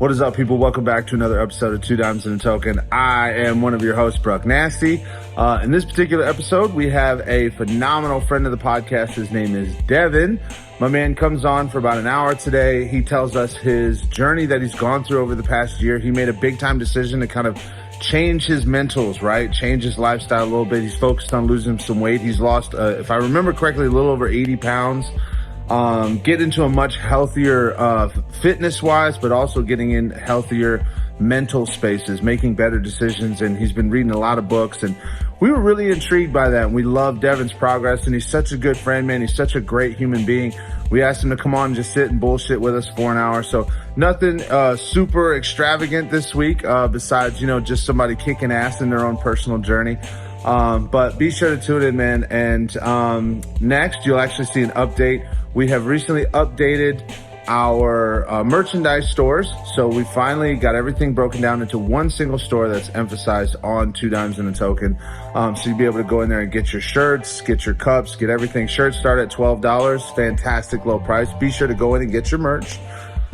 What is up, people? Welcome back to another episode of Two Dimes and a Token. I am one of your hosts, Bruck Nasty. In this particular episode, we have a phenomenal friend of the podcast. His name is Devin. My man comes on for about an hour today. He tells us his journey that he's gone through over the past year. He made a big time decision to kind of change his mentals, right? Change his lifestyle a little bit. He's focused on losing some weight. He's lost, if I remember correctly, a little over 80 pounds. Get into a much healthier fitness wise, but also getting in healthier mental spaces, making better decisions. And he's been reading a lot of books, and we were really intrigued by that. And we love Devin's progress, and he's such a good friend, man. He's such a great human being. We asked him to come on and just sit and bullshit with us for an hour. So nothing super extravagant this week, besides, just somebody kicking ass in their own personal journey. But be sure to tune in, man. And next, you'll actually see an update. We have recently updated our merchandise stores. So we finally got everything broken down into one single store that's emphasized on Two Dimes and a Token. So you'll be able to go in there and get your shirts, get your cups, get everything. Shirts start at $12. Fantastic low price. Be sure to go in and get your merch.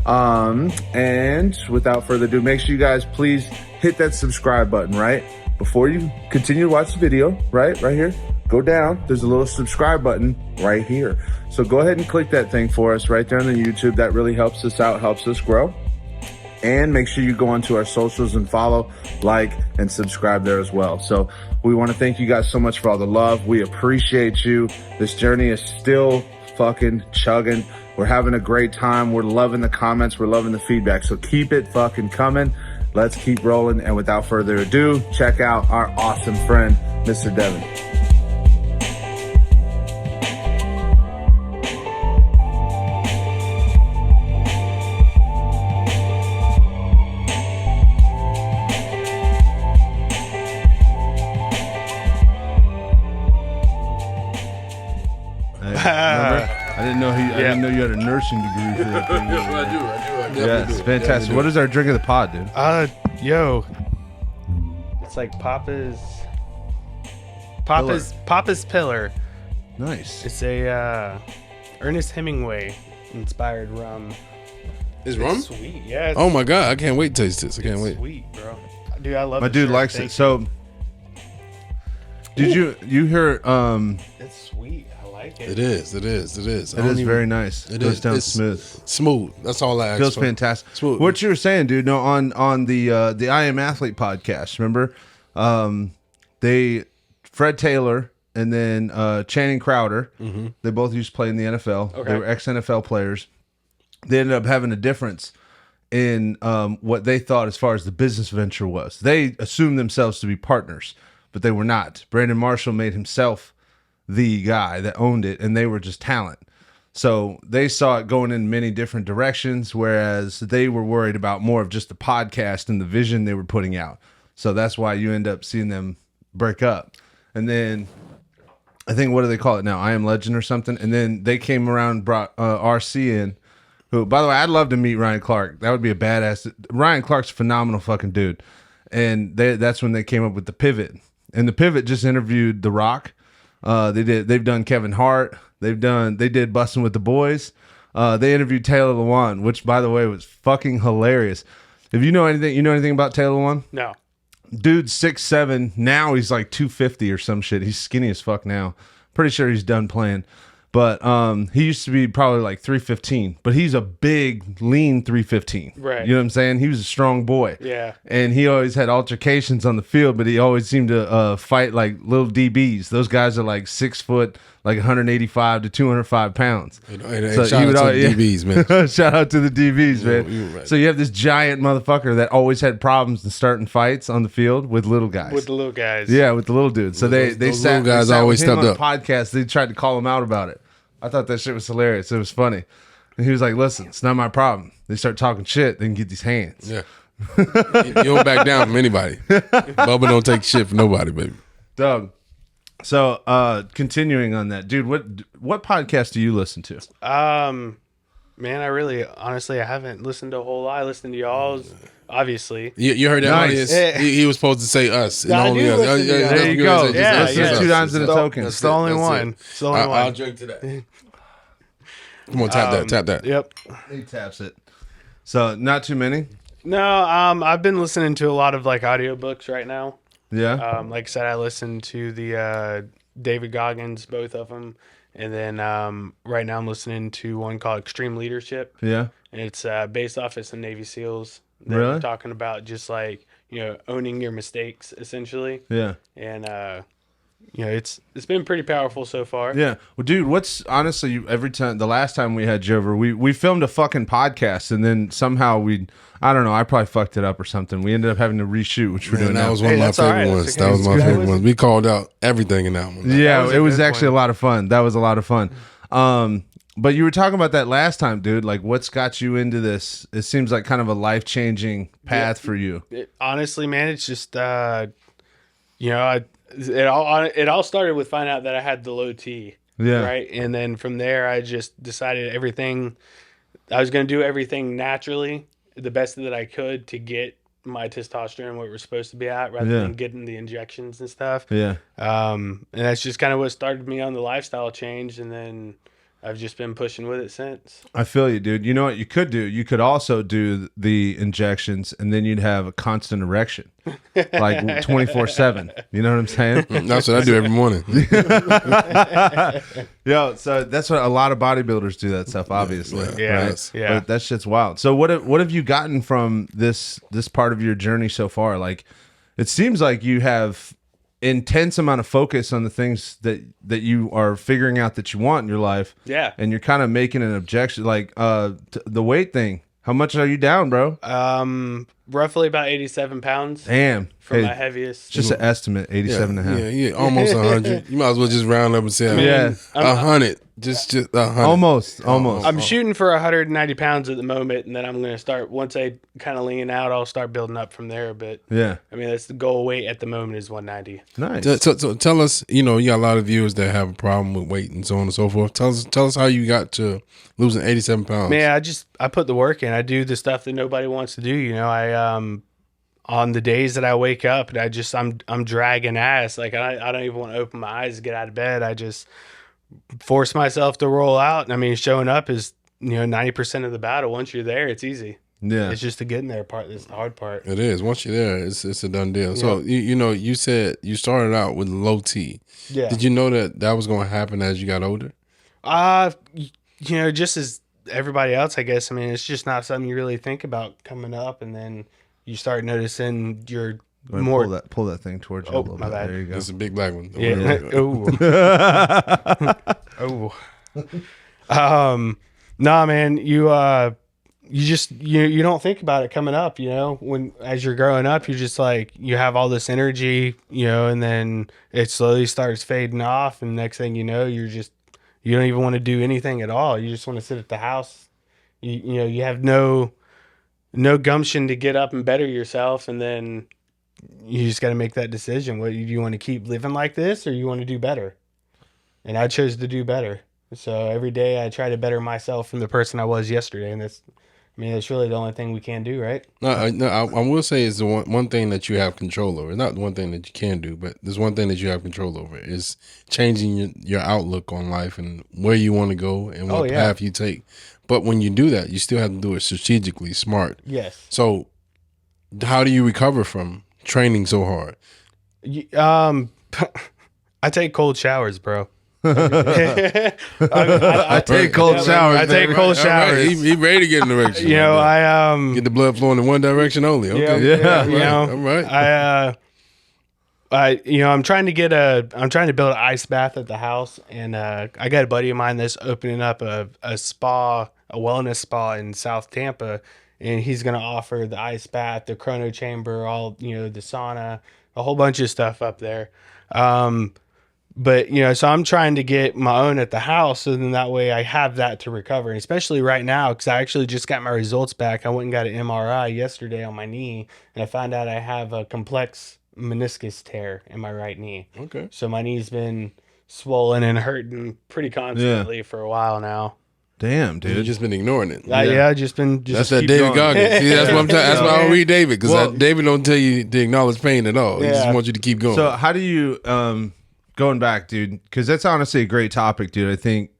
And without further ado, make sure you guys please hit that subscribe button, right? Before you continue to watch the video, right here, go down. There's a little subscribe button right here. So go ahead and click that thing for us right there on the YouTube. That really helps us out, helps us grow. And make sure you go onto our socials and follow, like, and subscribe there as well. So we want to thank you guys so much for all the love. We appreciate you. This journey is still fucking chugging. We're having a great time. We're loving the comments. We're loving the feedback. So keep it fucking coming. Let's keep rolling. And without further ado, check out our awesome friend, Mr. Devin. I didn't know you had a nursing degree for that thing. I do. Yes, fantastic. What is our drink of the pod, dude? It's like Papa's Pillar. Nice. It's a Ernest Hemingway inspired rum. Is rum? Sweet, yeah. Oh my god, I can't wait to taste this. I can't wait. Sweet, bro. Dude, I love it. My dude likes it. So, did you hear? It's sweet. I like it. It is. It is very nice. It goes down smooth. Smooth. That's all I ask Feels for. fantastic. Smooth. What you were saying, dude? No, on the I Am Athlete podcast. Remember, Fred Taylor and then Channing Crowder. Mm-hmm. They both used to play in the NFL. Okay. They were ex-NFL players. They ended up having a difference in what they thought as far as the business venture was. They assumed themselves to be partners, but they were not. Brandon Marshall made himself the guy that owned it, and they were just talent. So they saw it going in many different directions, whereas they were worried about more of just the podcast and the vision they were putting out. So that's why you end up seeing them break up. And then I think, what do they call it now? I Am Legend or something. And then they came around and brought RC in, who, by the way, I'd love to meet Ryan Clark. That would be a badass. Ryan Clark's a phenomenal fucking dude. And that's when they came up with The Pivot. And The Pivot just interviewed The Rock. They've done Kevin Hart. They did Bussin' with the Boys. They interviewed Taylor Lewan, which, by the way, was fucking hilarious. If you know anything about Taylor Lewan? No. Dude's 6'7". Now he's like 250 or some shit. He's skinny as fuck now. Pretty sure he's done playing. But he used to be probably like 315. But he's a big, lean 315. Right. You know what I'm saying? He was a strong boy. Yeah. And he always had altercations on the field, but he always seemed to fight like little DBs. Those guys are like 6 foot, like 185 to 205 pounds. And so shout out to the DBs, man. Shout out to the DBs, man. You're right. So you have this giant motherfucker that always had problems in starting fights on the field with little guys. With the little guys. Yeah, with the little dudes. So they sat, little guys always with him stepped on up. podcast. They tried to call him out about it. I thought that shit was hilarious. It was funny. And he was like, listen, it's not my problem. They start talking shit, they can get these hands. Yeah. You don't back down from anybody. Bubba don't take shit from nobody, baby. Doug. So continuing on that, dude, what podcast do you listen to? Man, honestly, I haven't listened to a whole lot. I listened to y'all's, obviously. You heard that Nice. audience? He was supposed to say us. And I only do us. listen to y'all. There you go. Yeah, Listen to Two Dimes and a Token. It's the only one. It's the only one. I'll drink to that. Come on, tap that. Yep. He taps it. So not too many. No, I've been listening to a lot of like audiobooks right now. Yeah. Like I said, I listened to the David Goggins, both of them, and then right now I'm listening to one called Extreme Leadership, Yeah. and it's based off of some Navy SEALs. They're Really? talking about just like owning your mistakes essentially, Yeah. and it's been pretty powerful so far. Yeah. Well, dude, what's honestly every time the last time we had you over, we filmed a fucking podcast and then somehow I don't know, I probably fucked it up or something. We ended up having to reshoot, which we're Man, doing that now. was one of my that's all right. favorite That's ones. okay. That was my That favorite was- one. We called out everything in that one. Yeah, was a it was good actually one. a lot of fun. That was a lot of fun. But you were talking about that last time, dude. Like, what's got you into this? It seems like kind of a life-changing path for you. Honestly, man, it's just it all started with finding out that I had the low T. Yeah. Right. And then from there, I just decided I was going to do everything naturally, the best that I could to get my testosterone where it was supposed to be at rather Yeah. than getting the injections and stuff. Yeah. And that's just kind of what started me on the lifestyle change. And then I've just been pushing with it since. I feel you, dude. You know what you could do? You could also do the injections and then you'd have a constant erection. Like 24/7. You know what I'm saying? That's what I do every morning. Yo, so that's what a lot of bodybuilders do, that stuff, obviously. Yeah. Right? Yeah. But that shit's wild. So what have you gotten from this part of your journey so far? Like, it seems like you have intense amount of focus on the things that you are figuring out that you want in your life. Yeah. And you're kind of making an objection, like the weight thing. How much are you down, bro? Roughly about 87 pounds Damn. for Hey, my heaviest. just an estimate, 87 and a half. Yeah, almost 100. You might as well just round up and say Yeah. 100. Just 100. Almost. I'm shooting for 190 pounds at the moment, and then I'm going to start, once I kind of lean out, I'll start building up from there. But Yeah. I mean, that's the goal weight at the moment is 190. Nice. So tell us, you got a lot of viewers that have a problem with weight and so on and so forth. Tell us how you got to losing 87 pounds. Man, I put the work in. I do the stuff that nobody wants to do. I on the days that I wake up and I'm dragging ass. Like I don't even want to open my eyes to get out of bed. I just force myself to roll out. And I mean, showing up is 90% of the battle. Once you're there, it's easy. Yeah. It's just the getting there part that's the hard part. It is. Once you're there, it's a done deal. So you said you started out with low T. Yeah. Did you know that was going to happen as you got older? Just as everybody else, I guess. I mean, it's just not something you really think about coming up, and then you start noticing you're more. Pull that thing towards you a Oh, little my bit. bad. There you go. It's a big black one. Yeah. Nah, man. You don't think about it coming up. When as you're growing up, you're just like you have all this energy, and then it slowly starts fading off, and next thing you know, you don't even want to do anything at all. You just want to sit at the house. You have no gumption to get up and better yourself, and then you just got to make that decision. What do you want to keep living like this, or you want to do better? And I chose to do better. So every day I try to better myself from the person I was yesterday, and that's really the only thing we can do, right? No, I will say is the one thing that you have control over. Not the one thing that you can do, but there's one thing that you have control over is changing your outlook on life and where you want to go and what path you take. But when you do that, you still have to do it strategically, smart. Yes. So how do you recover from training so hard? I take cold showers, bro. I take cold showers. I take cold showers. All right, he ready to get in the direction. Get the blood flowing in one direction only. Okay. Yeah. I'm trying to build an ice bath at the house, and I got a buddy of mine that's opening up a wellness spa in South Tampa, and he's gonna offer the ice bath, the chrono chamber, all the sauna, a whole bunch of stuff up there. But, so I'm trying to get my own at the house, so then that way I have that to recover. And especially right now, because I actually just got my results back. I went and got an MRI yesterday on my knee, and I found out I have a complex meniscus tear in my right knee. Okay. So my knee's been swollen and hurting pretty constantly for a while now. Damn, dude. You've just been ignoring it. Just been. That's that David Goggins. See, that's what I'm telling. That's why I don't read David, because David don't tell you to acknowledge pain at all. He just wants you to keep going. So how do you going back, dude, because that's honestly a great topic, dude. I think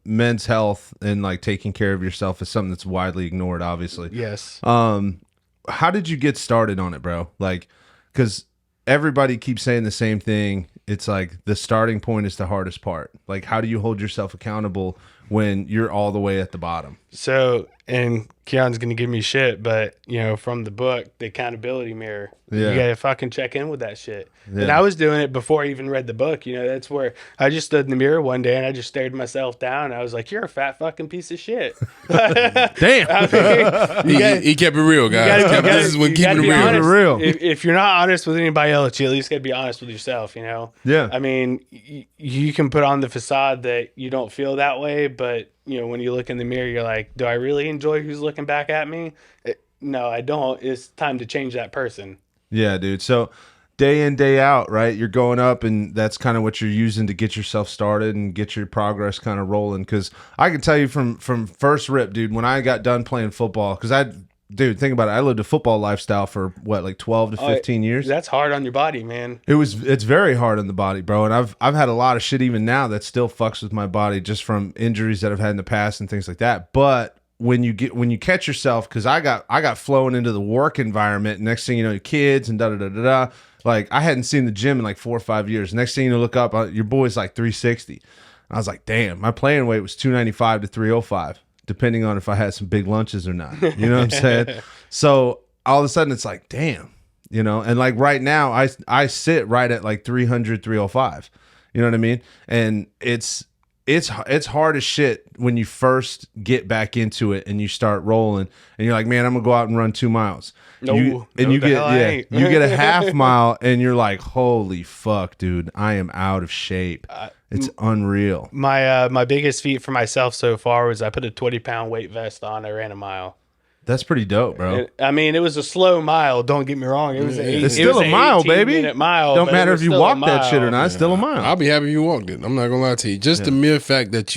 men's health and like taking care of yourself is something that's widely ignored, obviously. Yes. how did you get started on it, bro? Like, because everybody keeps saying the same thing. It's like the starting point is the hardest part. Like, how do you hold yourself accountable when you're all the way at the bottom? So, and Keon's going to give me shit, but, from the book, The Accountability Mirror, you got to fucking check in with that shit. Yeah. And I was doing it before I even read the book. That's where I just stood in the mirror one day and I just stared myself down. And I was like, you're a fat fucking piece of shit. Damn. I mean, he kept it real, guys. This is when keeping it real. If you're not honest with anybody else, you at least got to be honest with yourself, Yeah. I mean, you can put on the facade that you don't feel that way, but when you look in the mirror, you're like, do I really enjoy who's looking back at me? No, I don't. It's time to change that person. Yeah, dude. So day in, day out, right? You're going up, and that's kind of what you're using to get yourself started and get your progress kind of rolling. Because I can tell you from first rip, dude, when I got done playing football, because dude, think about it. I lived a football lifestyle for what, like 12 to 15 years. That's hard on your body, man. It's very hard on the body, bro. And I've had a lot of shit even now that still fucks with my body just from injuries that I've had in the past and things like that. But when you catch yourself, because I got flown into the work environment. Next thing you know, kids and da da da da da. Like, I hadn't seen the gym in like 4 or 5 years. Next thing you look up, your boy's like 360. I was like, damn, my playing weight was 295 to 305. Depending on if I had some big lunches or not. You know what I'm saying? So all of a sudden it's like, damn, and like right now I sit right at like 300, 305. You know what I mean? And it's hard as shit when you first get back into it and you start rolling and you're like, man, I'm gonna go out and run 2 miles. You get a half mile and you're like, holy fuck, dude, I am out of shape. It's unreal. My biggest feat for myself so far was I put a 20-pound weight vest on. I ran a mile. That's pretty dope, bro. I mean, it was a slow mile. Don't get me wrong. It's still a mile, baby. Mile, don't matter if you walk that shit or not. It's still a mile. I'll be happy if you walked it. I'm not gonna lie to you. Just the mere fact that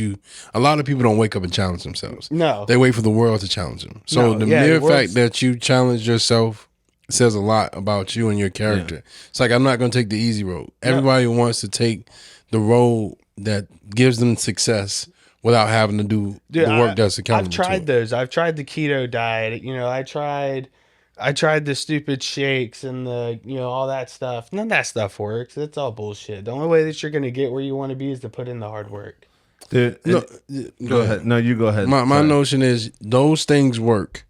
a lot of people don't wake up and challenge themselves. No, they wait for the world to challenge them. So the mere fact that you challenge yourself says a lot about you and your character. Yeah. It's like, I'm not gonna take the easy road. Everybody wants to take the road that gives them success without having to do the work that's accountable. I've tried those. I've tried the keto diet. I tried the stupid shakes and the all that stuff. None of that stuff works. It's all bullshit. The only way that you're gonna get where you want to be is to put in the hard work. Dude, go ahead. No, you go ahead. My notion is those things work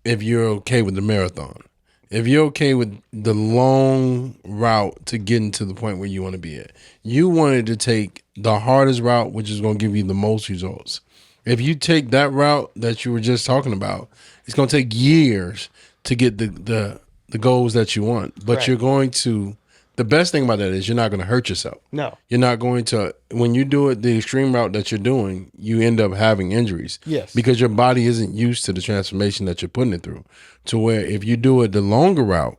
if you're okay with the marathon. If you're okay with the long route to getting to the point where you want to be at. You wanted to take the hardest route, which is going to give you the most results. If you take that route that you were just talking about, it's going to take years to get the goals that you want. But you're going to, the best thing about that is you're not going to hurt yourself. No. You're not going to, when you do it the extreme route that you're doing, you end up having injuries. Yes. Because your body isn't used to the transformation that you're putting it through. To where if you do it the longer route,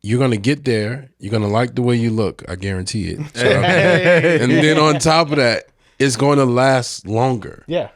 you're going to get there. You're going to like the way you look. I guarantee it. So, and then on top of that, it's going to last longer. Yeah.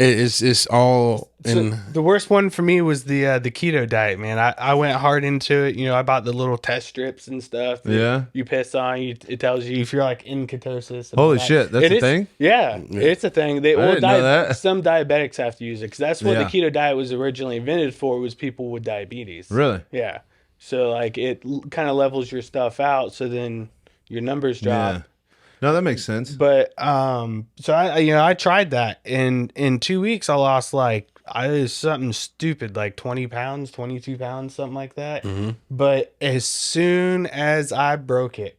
It's all in. So the worst one for me was the keto diet, man. I went hard into it. I bought the little test strips and stuff. Yeah. You piss on. It tells you if you're like in ketosis. Holy shit, that's a thing? Yeah, it's a thing. I didn't know that. Some diabetics have to use it because that's what the keto diet was originally invented for. Was people with diabetes. Really? Yeah. So like it kind of levels your stuff out. So then your numbers drop. Yeah. No, that makes sense. But so I tried that, and in 2 weeks I lost something stupid, like 20 pounds, 22 pounds, something like that. Mm-hmm. But as soon as I broke it,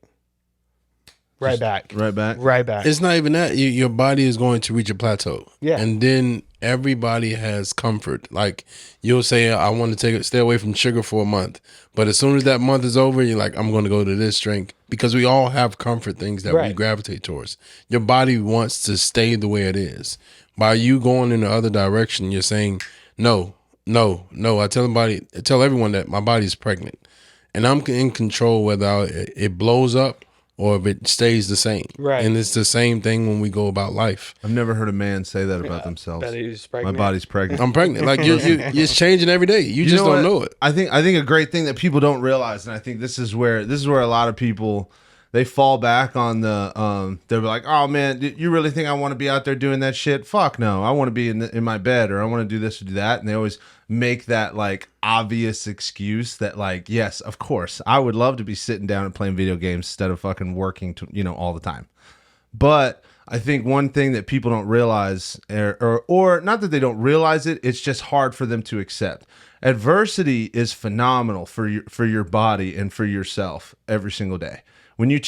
right back. It's not even that. Your body is going to reach a plateau. Yeah. And then everybody has comfort. Like you'll say, I want to stay away from sugar for a month. But as soon as that month is over, you're like, I'm going to go to this drink. Because we all have comfort things that we gravitate towards. Your body wants to stay the way it is. By you going in the other direction, you're saying, no. I tell everyone that my body's pregnant. And I'm in control whether it blows up or if it stays the same. Right. And it's the same thing when we go about life. I've never heard a man say that about themselves. That he's pregnant. My body's pregnant. I'm pregnant. Like it's changing every day. You just don't know it. I think a great thing that people don't realize, and I think this is where a lot of people, they fall back on the they're like, oh man, you really think I want to be out there doing that shit? Fuck no. I want to be in my bed, or I want to do this or do that. And they always make that like obvious excuse that like, yes, of course, I would love to be sitting down and playing video games instead of fucking working to, all the time. But I think one thing that people don't realize, or not that they don't realize it, it's just hard for them to accept. Adversity is phenomenal for your body and for yourself every single day. When you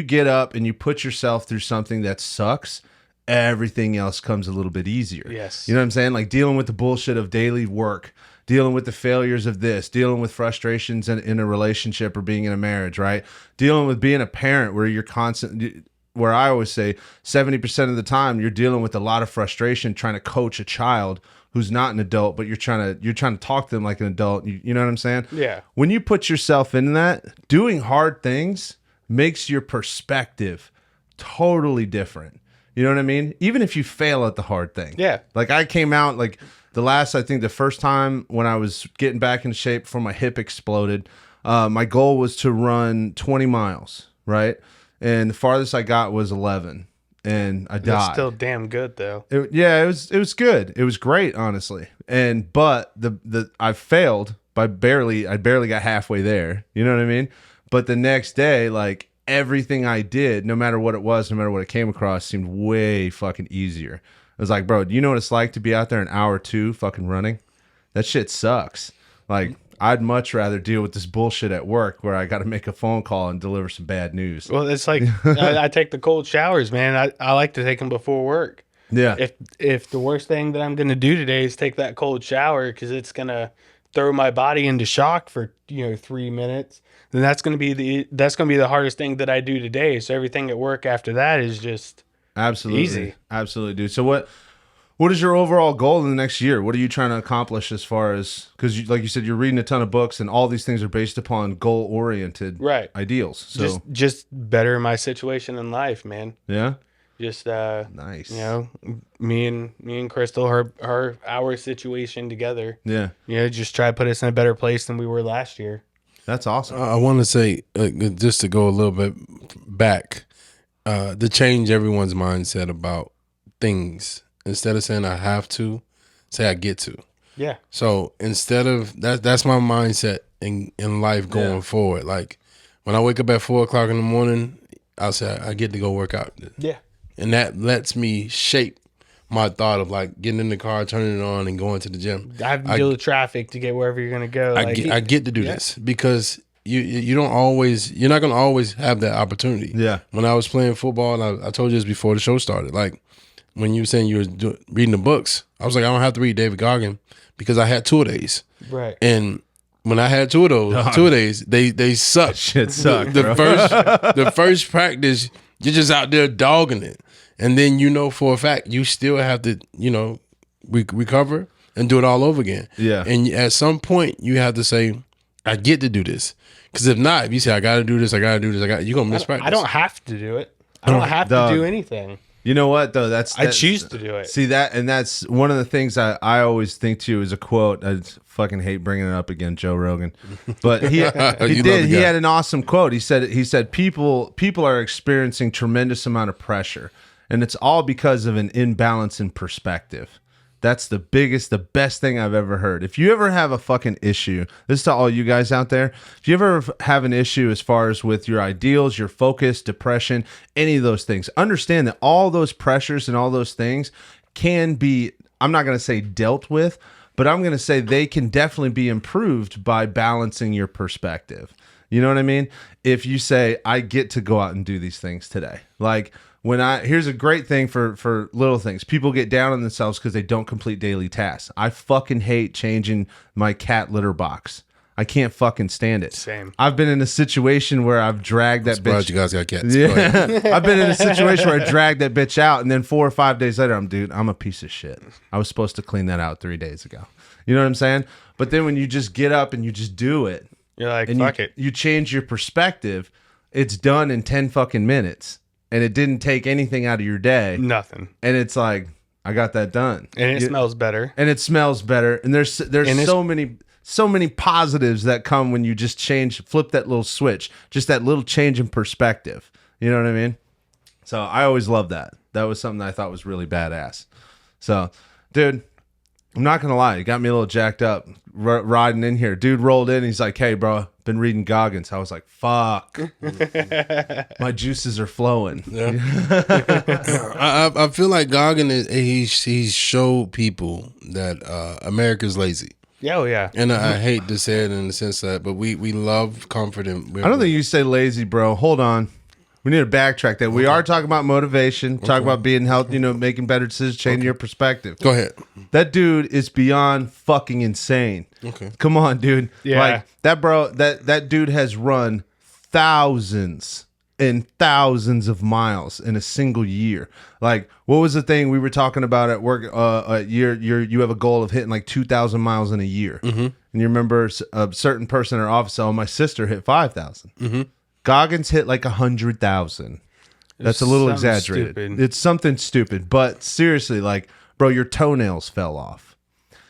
get up and you put yourself through something that sucks, everything else comes a little bit easier. Yes. You know what I'm saying? Like dealing with the bullshit of daily work, dealing with the failures of this, dealing with frustrations in a relationship or being in a marriage, right? Dealing with being a parent where you're where I always say 70% of the time you're dealing with a lot of frustration trying to coach a child who's not an adult, but you're trying to talk to them like an adult. You know what I'm saying? Yeah. When you put yourself in that, doing hard things makes your perspective totally different. You know what I mean? Even if you fail at the hard thing. Yeah. Like I came out like the first time when I was getting back in shape before my hip exploded, my goal was to run 20 miles, right? And the farthest I got was 11, and I died. That's still damn good though. It was good. It was great, honestly. But I failed by I barely got halfway there. You know what I mean? But the next day, like everything I did, no matter what it was, no matter what it came across, seemed way fucking easier. I was like, bro, do you know what it's like to be out there an hour or two fucking running? That shit sucks. Like, I'd much rather deal with this bullshit at work where I got to make a phone call and deliver some bad news. Well, it's like I take the cold showers, man. I like to take them before work. Yeah. If the worst thing that I'm going to do today is take that cold shower because it's going to throw my body into shock for 3 minutes, then that's going to be the hardest thing that I do today. So everything at work after that is just absolutely easy. Absolutely, dude. So what is your overall goal in the next year? What are you trying to accomplish as far as, because like you said, you're reading a ton of books and all these things are based upon goal-oriented ideals. So just better my situation in life, man. Yeah. Just nice. Me and Crystal, our situation together. Yeah. Just try to put us in a better place than we were last year. That's awesome. I want to say, just to go a little bit back, to change everyone's mindset about things. Instead of saying I have to, say I get to. Yeah. So instead of that's my mindset in life going forward. Like when I wake up at 4:00 in the morning, I'll say I get to go work out. Yeah. And that lets me shape my thought of like getting in the car, turning it on, and going to the gym. I have to deal with traffic to get wherever you're gonna go. I get to do this because you're not gonna always have that opportunity. Yeah. When I was playing football, and I told you this before the show started, like when you were saying you were reading the books, I was like, I don't have to read David Goggins because I had 2 days. Right. And when I had 2 of those, 2 days, they sucked. Shit sucked. The first practice, you're just out there dogging it. And then for a fact you still have to, recover and do it all over again. Yeah. And at some point you have to say, I get to do this. Because if not, if you say I gotta do this, you're gonna miss practice. I don't have to do it. I don't have to do anything. You know what though? I choose to do it. See that, and that's one of the things I always think too is a quote. I fucking hate bringing it up again, Joe Rogan, but he did. He had an awesome quote. He said people are experiencing tremendous amount of pressure, and it's all because of an imbalance in perspective. That's the best thing I've ever heard. If you ever have a fucking issue, this is to all you guys out there. If you ever have an issue as far as with your ideals, your focus, depression, any of those things, understand that all those pressures and all those things can be, I'm not going to say dealt with, but I'm going to say they can definitely be improved by balancing your perspective. You know what I mean? If you say, I get to go out and do these things today. Like, here's a great thing for little things. People get down on themselves because they don't complete daily tasks. I fucking hate changing my cat litter box. I can't fucking stand it. Same. I've been in a situation where I've dragged that bitch. You guys got cats. Yeah. I've been in a situation where I dragged that bitch out, and then 4 or 5 days later, I'm a piece of shit. I was supposed to clean that out 3 days ago. You know what I'm saying? But then when you just get up and you just do it, you're like, and fuck it. You change your perspective. It's done in 10 fucking minutes. And it didn't take anything out of your day. Nothing. And it's like, I got that done. And it smells better. And it smells better. And there's so many positives that come when you just flip that little switch. Just that little change in perspective. You know what I mean? So I always loved that. That was something that I thought was really badass. So, dude, I'm not gonna lie, it got me a little jacked up riding in here. Dude rolled in. He's like, "Hey, bro, been reading Goggins." I was like, "Fuck, my juices are flowing." Yeah. I feel like Goggins he's showed people that America's lazy. Yeah, yeah. And I hate to say it in the sense that, but we love comfort. And I don't think you say lazy, bro. Hold on. We need to backtrack that. We are talking about motivation, talking about being healthy, making better decisions, changing your perspective. Go ahead. That dude is beyond fucking insane. Okay. Come on, dude. Yeah. Like that, bro, that dude has run thousands and thousands of miles in a single year. Like, what was the thing we were talking about at work? You have a goal of hitting like 2,000 miles in a year. Mm-hmm. And you remember a certain person in our office, my sister hit 5,000. Mm-hmm. Goggins hit like 100,000. That's a little exaggerated. Stupid. It's something stupid. But seriously, like, bro, your toenails fell off.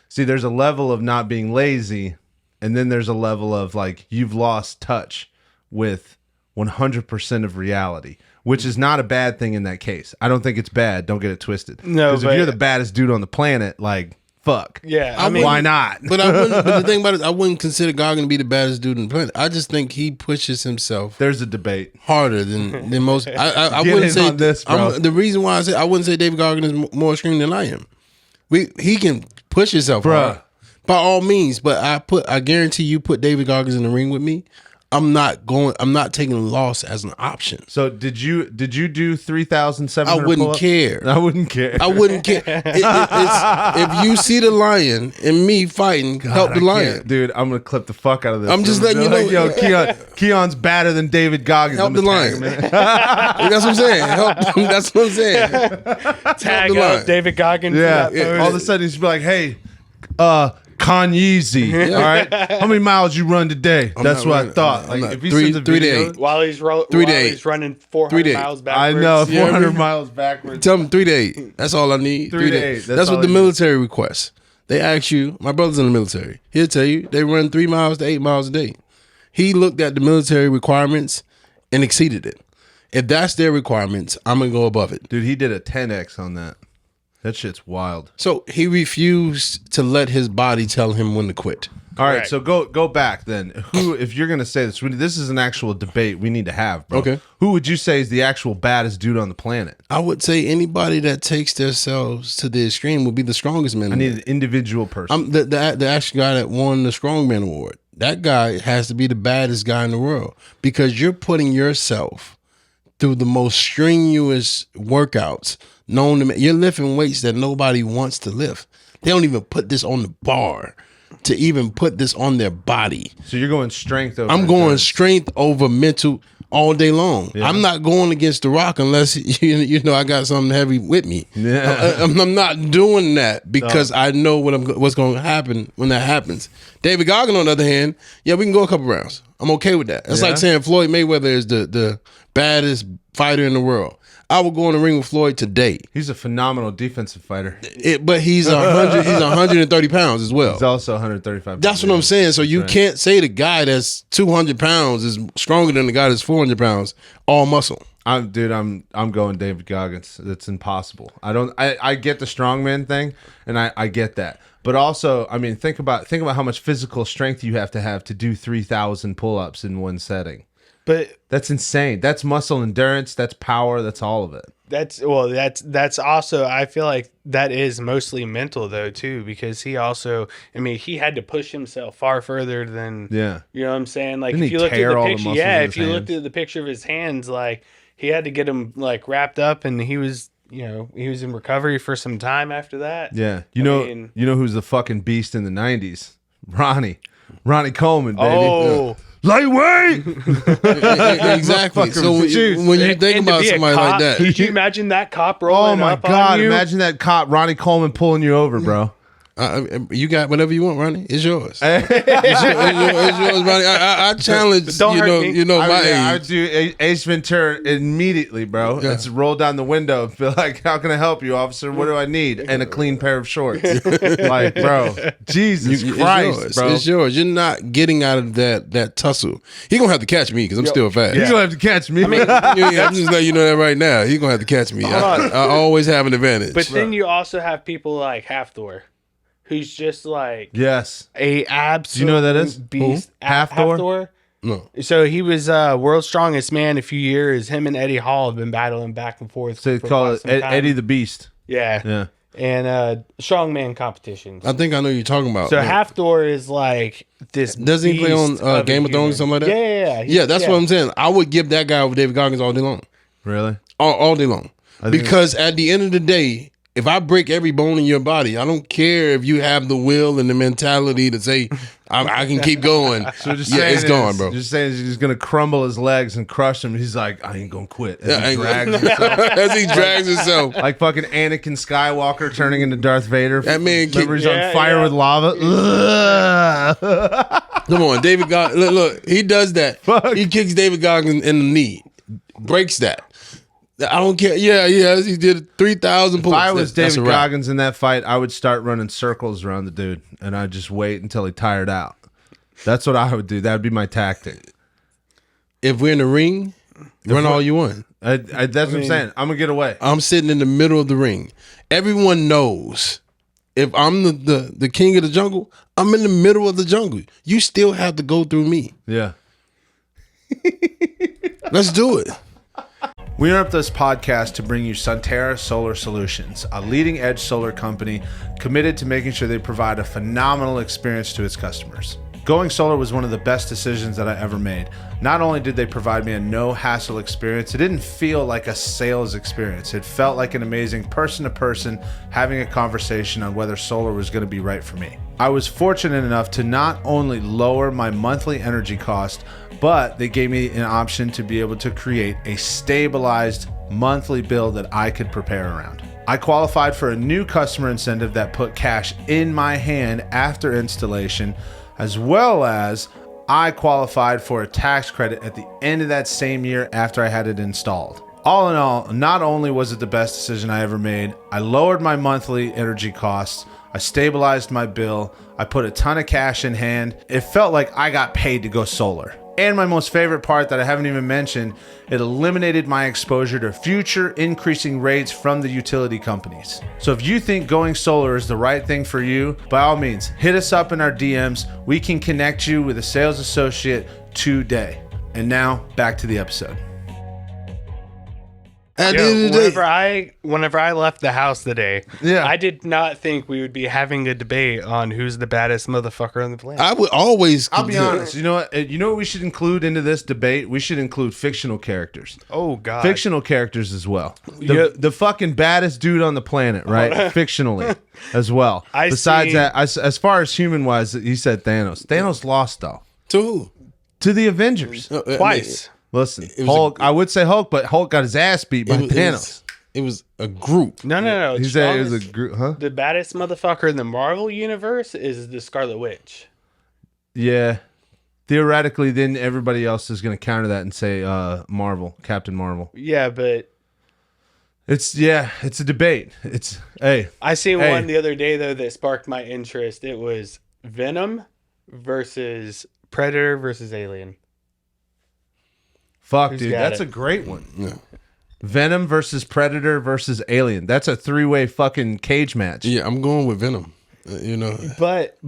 See, there's a level of not being lazy, and then there's a level of like you've lost touch with 100% of reality, which is not a bad thing in that case. I don't think it's bad. Don't get it twisted. No, because if you're the baddest dude on the planet, like, fuck. Yeah, I mean, why not? But the thing about it, I wouldn't consider Goggins to be the baddest dude on the planet. I just think he pushes himself. There's a debate harder than most. I wouldn't say this, bro. The reason why I wouldn't say David Goggins is more extreme than I am. He can push himself hard, by all means. But I guarantee you put David Goggins in the ring with me, I'm not taking loss as an option. So did you do 3,700? I wouldn't care. I wouldn't care. I wouldn't care. If you see the lion and me fighting, help the lion. Dude, I'm going to clip the fuck out of this. I'm just letting you know. Like, yo, Keon's better than David Goggins. Help the lion. That's what I'm saying. That's what I'm saying. Tag up David Goggins. Yeah. All of a sudden he's like, hey, Kan-Yeezy. All right, how many miles you run today? That's what I thought. Like, if he sends a video, 3 to 8. While he's running 400 miles backwards. I know, 400 miles backwards. Tell him 3 to 8. That's all I need. 3 to 8. That's what the military requests. They ask you. My brother's in the military. He'll tell you they run 3 miles to 8 miles a day. He looked at the military requirements and exceeded it. If that's their requirements, I'm gonna go above it. Dude, he did a 10x on that. That shit's wild. So he refused to let his body tell him when to quit. All right, so go back then. Who, if you're gonna say this is an actual debate we need to have, bro. Okay. Who would you say is the actual baddest dude on the planet? I would say anybody that takes themselves to the extreme would be the strongest man. I need an individual person. The actual guy that won the Strongman Award. That guy has to be the baddest guy in the world because you're putting yourself through the most strenuous workouts known to me. You're lifting weights that nobody wants to lift. They don't even put this on the bar to even put this on their body. So you're going strength over. I'm going strength over mental all day long. Yeah. I'm not going against The Rock unless I got something heavy with me. Yeah. I'm not doing that because I know what's going to happen when that happens. David Goggins, on the other hand, we can go a couple rounds. I'm okay with that. It's like saying Floyd Mayweather is the baddest fighter in the world. I will go in the ring with Floyd today. He's a phenomenal defensive fighter. But he's 130 pounds as well. He's also 135 pounds. That's what I'm saying. So you can't say the guy that's 200 pounds is stronger than the guy that's 400 pounds, all muscle. I'm going David Goggins. That's impossible. I get the strongman thing, and I get that. But also, I mean, think about how much physical strength you have to do 3,000 pull-ups in one setting. But that's insane. That's muscle endurance. That's power. That's all of it. That's also, I feel like that is mostly mental though too, because he also, I mean, he had to push himself far further than, you know what I'm saying? Like, if you looked at the picture, if you looked at the picture of his hands, like he had to get him like wrapped up, and he was in recovery for some time after that. Yeah. You know who's the fucking beast in the 90s? Ronnie Coleman, baby. Oh. Lightweight. Exactly. So when you think about somebody like that, could you imagine that cop rolling up on you? Oh my God! Imagine that cop, Ronnie Coleman, pulling you over, bro. You got whatever you want, Ronnie. It's yours. It's yours, Ronnie. I challenge. My age. I would do Ace Ventura immediately, bro. Yeah. Let's roll down the window and feel like, how can I help you, officer? What do I need? And a clean pair of shorts. Like, bro, Jesus Christ, bro. It's yours. You're not getting out of that tussle. He gonna have to catch me because I'm still fast. He's gonna have to catch me. I mean, I'm just letting you know that right now. He's gonna have to catch me. I always have an advantage. But then you also have people like Halfthor, who's just like yes, a absolute Do you know who that is? beast. Who? Half-Thor? No. So he was world's strongest man a few years. Him and Eddie Hall have been battling back and forth. So they call it Eddie the Beast. Yeah. Yeah. And strongman competitions. I think I know what you're talking about. So Half-Thor is like this. Doesn't he play on Game of Thrones or something like that? Yeah. Yeah, that's what I'm saying. I would give that guy over David Goggins all day long. Really? All day long. Because at the end of the day, if I break every bone in your body, I don't care if you have the will and the mentality to say, I can keep going. So just it's gone, bro. Just saying he's going to crumble his legs and crush him. He's like, I ain't going to quit. As he drags himself. As he drags himself. Like fucking Anakin Skywalker turning into Darth Vader. That man Remember he's on fire with lava? Come on, David Goggins. Look, he does that. Fuck. He kicks David Goggins in the knee. Breaks that. I don't care. Yeah, he did 3,000 pull-ups. If I was David Goggins in that fight, I would start running circles around the dude, and I'd just wait until he tired out. That's what I would do. That would be my tactic. If we're in the ring, run all you want. That's what I'm saying. I'm going to get away. I'm sitting in the middle of the ring. Everyone knows if I'm the king of the jungle, I'm in the middle of the jungle. You still have to go through me. Yeah. Let's do it. We interrupt this podcast to bring you Sunterra Solar Solutions, a leading-edge solar company committed to making sure they provide a phenomenal experience to its customers. Going solar was one of the best decisions that I ever made. Not only did they provide me a no-hassle experience, it didn't feel like a sales experience. It felt like an amazing person-to-person having a conversation on whether solar was going to be right for me. I was fortunate enough to not only lower my monthly energy cost, but they gave me an option to be able to create a stabilized monthly bill that I could prepare around. I qualified for a new customer incentive that put cash in my hand after installation, as well as I qualified for a tax credit at the end of that same year after I had it installed. All in all, not only was it the best decision I ever made, I lowered my monthly energy costs, I stabilized my bill, I put a ton of cash in hand. It felt like I got paid to go solar. And my most favorite part that I haven't even mentioned, it eliminated my exposure to future increasing rates from the utility companies. So if you think going solar is the right thing for you, by all means, hit us up in our DMs. We can connect you with a sales associate today. And now, back to the episode. At the end of the day, whenever I left the house today, Yeah. I did not think we would be having a debate on who's the baddest motherfucker on the planet. I would always. I'll be honest. You know what? You know what we should include into this debate? We should include fictional characters. Oh God, Fictional characters as well. The fucking baddest dude on the planet, right? Fictionally as well. Besides that, as far as human wise, he said Thanos. Thanos lost though. To who? To the Avengers. twice. Listen, Hulk. I would say Hulk, but Hulk got his ass beat by Thanos. It was a group. No. He said it was a group, huh? The baddest motherfucker in the Marvel universe is the Scarlet Witch. Yeah. Theoretically, then everybody else is going to counter that and say Captain Marvel. Yeah, but it's a debate. I seen one the other day though that sparked my interest. It was Venom versus Predator versus Alien. Fuck, dude, that's a great one. Yeah. Venom versus Predator versus Alien. That's a 3-way fucking cage match. Yeah, I'm going with Venom. But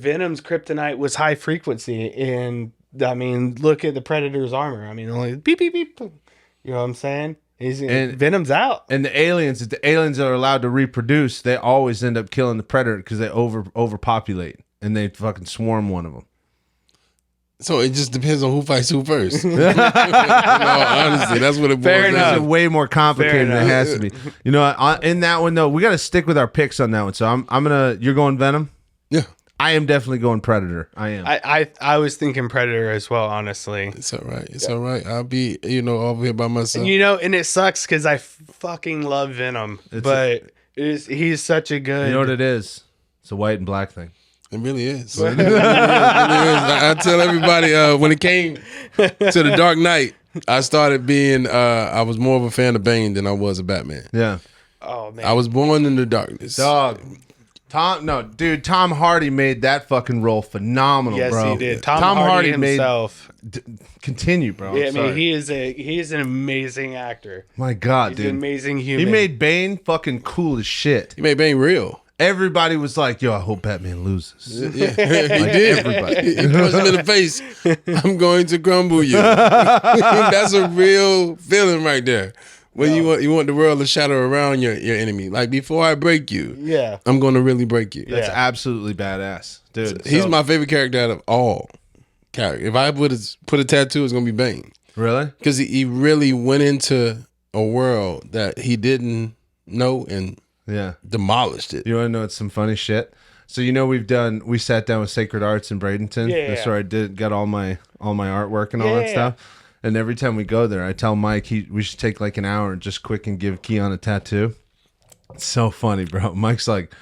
Venom's kryptonite was high frequency, and I mean, look at the Predator's armor. I mean, only beep beep beep. You know what I'm saying? Venom's out. And the aliens, if the aliens are allowed to reproduce, they always end up killing the Predator because they overpopulate and they fucking swarm one of them. So it just depends on who fights who first. Honestly, that's what it boils down to. It's way more complicated than it has to be. You know, in that one though, we got to stick with our picks on that one. So you're going Venom? Yeah. I am definitely going Predator. I am. I was thinking Predator as well, honestly. It's all right. It's all right. I'll be, over here by myself. And it sucks because I fucking love Venom. He's such a good... You know what it is? It's a white and black thing. It really is. It really is. I tell everybody when it came to the Dark Knight, I started being I was more of a fan of Bane than I was of Batman. Yeah. Oh man. I was born in the darkness. Dog. Tom Hardy made that fucking role phenomenal, yes, bro. Yes, he did. Tom Hardy himself. Continue, bro. Yeah, I mean, he is an amazing actor. My God, He's an amazing human. He made Bane fucking cool as shit. He made Bane real. everybody was like, yo, I hope Batman loses. Yeah. Like, he did. Everybody. He punched him in the face. I'm going to crumble you. That's a real feeling right there. When you want the world to shatter around your enemy. Like, before I break you, I'm going to really break you. That's absolutely badass, dude. He's my favorite character out of all characters. If I put a tattoo, it's going to be Bane. Really? Because he really went into a world that he didn't know and demolished it. You want to know some funny shit? So we sat down with Sacred Arts in Bradenton. That's where I got all my artwork and all that stuff. And every time we go there, I tell Mike we should take like an hour and just quick and give Keon a tattoo. It's so funny, bro. Mike's like,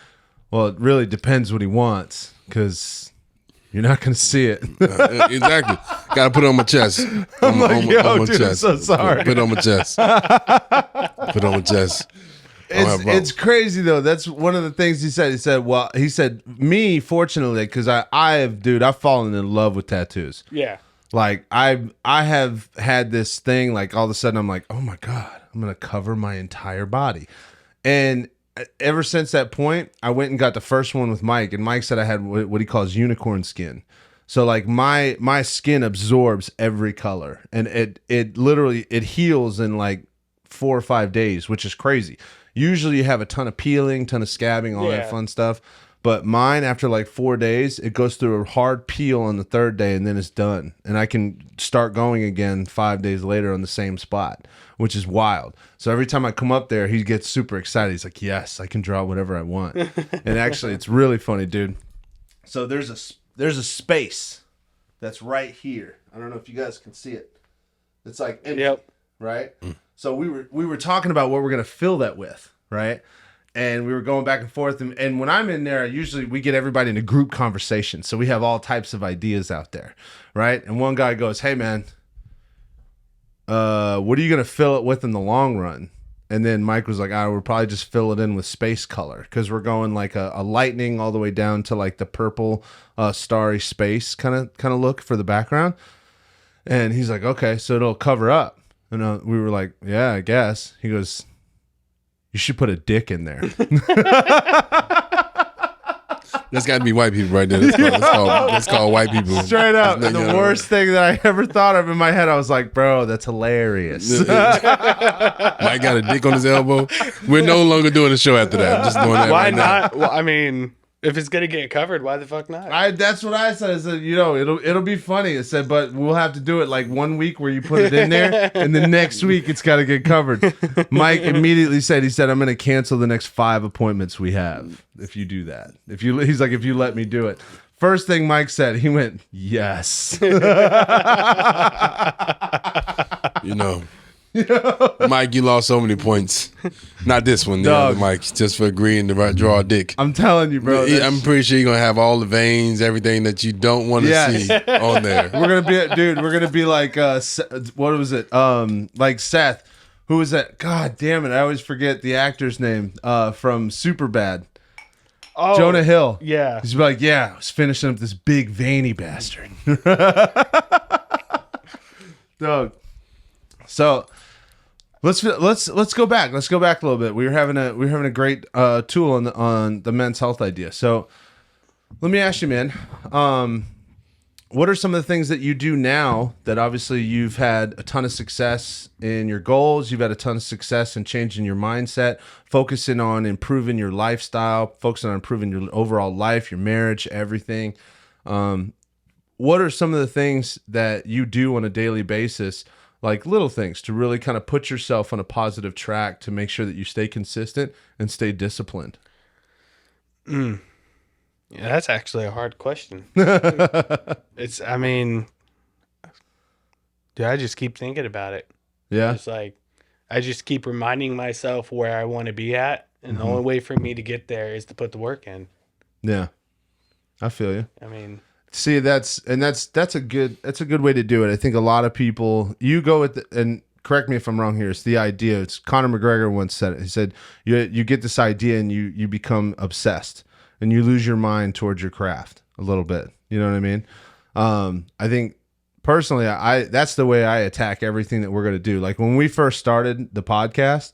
well, it really depends what he wants because you're not going to see it. Exactly. Got to put it on my chest. On my chest. I'm so sorry. Put it on my chest. Put it on my chest. It's crazy though. That's one of the things he said. He said, me, fortunately, because I've fallen in love with tattoos. Yeah. Like I have had this thing, like all of a sudden I'm like, oh my God, I'm going to cover my entire body. And ever since that point, I went and got the first one with Mike, and Mike said I had what he calls unicorn skin. So like my skin absorbs every color, and it literally heals in like 4 or 5 days, which is crazy. Usually you have a ton of peeling, ton of scabbing, all that fun stuff. But mine, after like 4 days, it goes through a hard peel on the 3rd day, and then it's done. And I can start going again 5 days later on the same spot, which is wild. So every time I come up there, he gets super excited. He's like, yes, I can draw whatever I want. And actually, it's really funny, dude. So there's a space that's right here. I don't know if you guys can see it. It's like empty, right? So we were talking about what we're going to fill that with, right? And we were going back and forth. And when I'm in there, usually we get everybody in a group conversation. So we have all types of ideas out there, right? And one guy goes, hey, man, what are you going to fill it with in the long run? And then Mike was like, we'll probably just fill it in with space color because we're going like a lightning all the way down to like the purple starry space kind of look for the background. And he's like, okay, so it'll cover up. And we were like, yeah, I guess. He goes, you should put a dick in there. That's got to be white people right there. That's called white people. Straight up. The worst thing that I ever thought of in my head, I was like, bro, that's hilarious. Mike got a dick on his elbow. We're no longer doing a show after that. I'm just doing that. Why not? Well, I mean, if it's gonna get covered, why the fuck not? That's what I said. I said, it'll be funny. I said, but we'll have to do it like 1 week where you put it in there, and the next week it's got to get covered. Mike immediately said, I'm going to cancel the next 5 appointments we have if you do that. He's like, if you let me do it. First thing Mike said, he went, yes. Mike, you lost so many points. Not this one, the other Mike, just for agreeing to draw a dick. I'm telling you, bro. I'm pretty sure you're going to have all the veins, everything that you don't want to see on there. We're going to be like, what was it? Like Seth. Who was that? God damn it. I always forget the actor's name from Superbad. Oh, Jonah Hill. Yeah. He's like, I was finishing up this big veiny bastard. Dog. So let's go back. Let's go back a little bit. We were having a great tool on the men's health idea. So let me ask you, man, what are some of the things that you do now that obviously you've had a ton of success in your goals, you've had a ton of success in changing your mindset, focusing on improving your lifestyle, focusing on improving your overall life, your marriage, everything. What are some of the things that you do on a daily basis, like little things, to really kind of put yourself on a positive track to make sure that you stay consistent and stay disciplined? Yeah, that's actually a hard question. I mean, dude, I just keep thinking about it. Yeah. It's like, I just keep reminding myself where I want to be at. And the only way for me to get there is to put the work in. Yeah. I feel you. I mean, see, that's a good way to do it. I think a lot of people, you go with and correct me if I'm wrong here, it's the idea. It's Conor McGregor once said it. He said, you get this idea and you become obsessed and you lose your mind towards your craft a little bit. You know what I mean? I think personally, that's the way I attack everything that we're going to do. Like when we first started the podcast,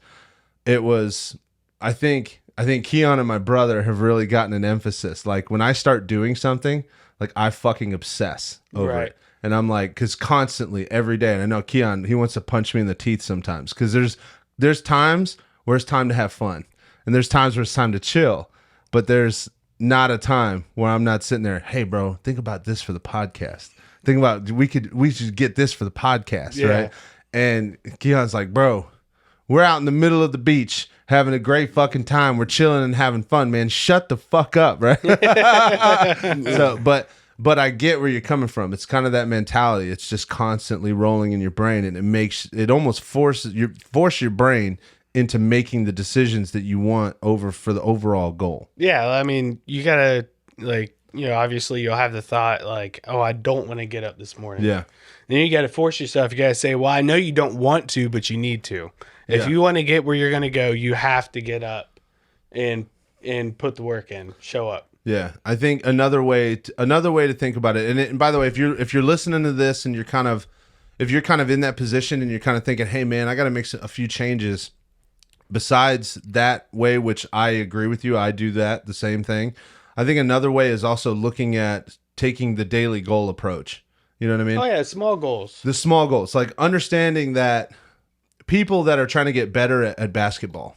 it was, I think I think Keon and my brother have really gotten an emphasis. Like when I start doing something, like I fucking obsess over it. And I'm like, because constantly every day, and I know Keon, he wants to punch me in the teeth sometimes, because there's times where it's time to have fun, and there's times where it's time to chill, but there's not a time where I'm not sitting there. Hey, bro, think about this for the podcast. Think about we should get this for the podcast, right? And Keon's like, bro, we're out in the middle of the beach having a great fucking time. We're chilling and having fun, man. Shut the fuck up, right? So, but I get where you're coming from. It's kind of that mentality. It's just constantly rolling in your brain, and it almost force your brain into making the decisions that you want for the overall goal. Yeah, I mean, you gotta obviously you'll have the thought like, oh, I don't want to get up this morning. Yeah. Then you got to force yourself. You got to say, well, I know you don't want to, but you need to. If you want to get where you're going to go, you have to get up and put the work in, show up. Yeah, I think another way to think about it. And by the way, if you're listening to this and you're kind of in that position and you're kind of thinking, hey man, I got to make a few changes. Besides that way, which I agree with you, I do the same thing. I think another way is also looking at taking the daily goal approach. You know what I mean? Oh yeah, small goals. The small goals, like understanding that people that are trying to get better at basketball,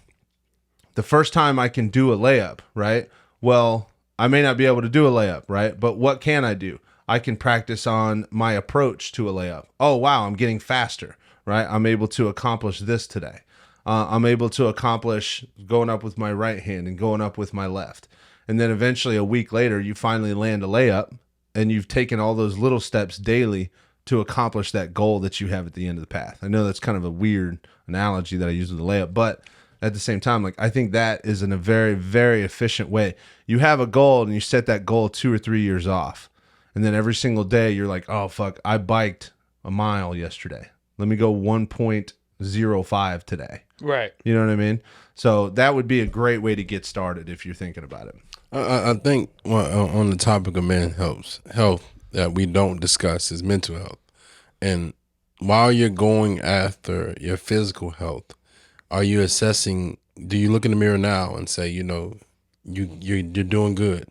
the first time I can do a layup, right? Well, I may not be able to do a layup, right? But what can I do? I can practice on my approach to a layup. Oh, wow, I'm getting faster, right? I'm able to accomplish this today. I'm able to accomplish going up with my right hand and going up with my left. And then eventually a week later, you finally land a layup, and you've taken all those little steps daily to accomplish that goal that you have at the end of the path. I know that's kind of a weird analogy that I use with the layup, but at the same time, like I think that is in a very, very efficient way. You have a goal and you set that goal 2 or 3 years off. And then every single day you're like, oh, fuck, I biked a mile yesterday. Let me go 1.05 today. Right. You know what I mean? So that would be a great way to get started if you're thinking about it. I think on the topic of men's health that we don't discuss is mental health. And while you're going after your physical health, are you assessing, do you look in the mirror now and say, you're doing good,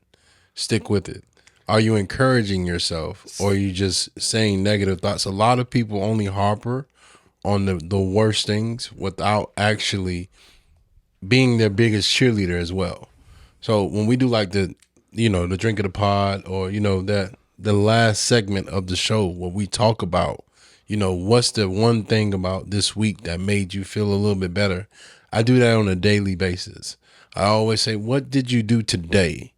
stick with it? Are you encouraging yourself, or are you just saying negative thoughts? A lot of people only harbor on the worst things without actually being their biggest cheerleader as well. So when we do like the drink of the pod, or, that the last segment of the show where we talk about, what's the one thing about this week that made you feel a little bit better? I do that on a daily basis. I always say, what did you do today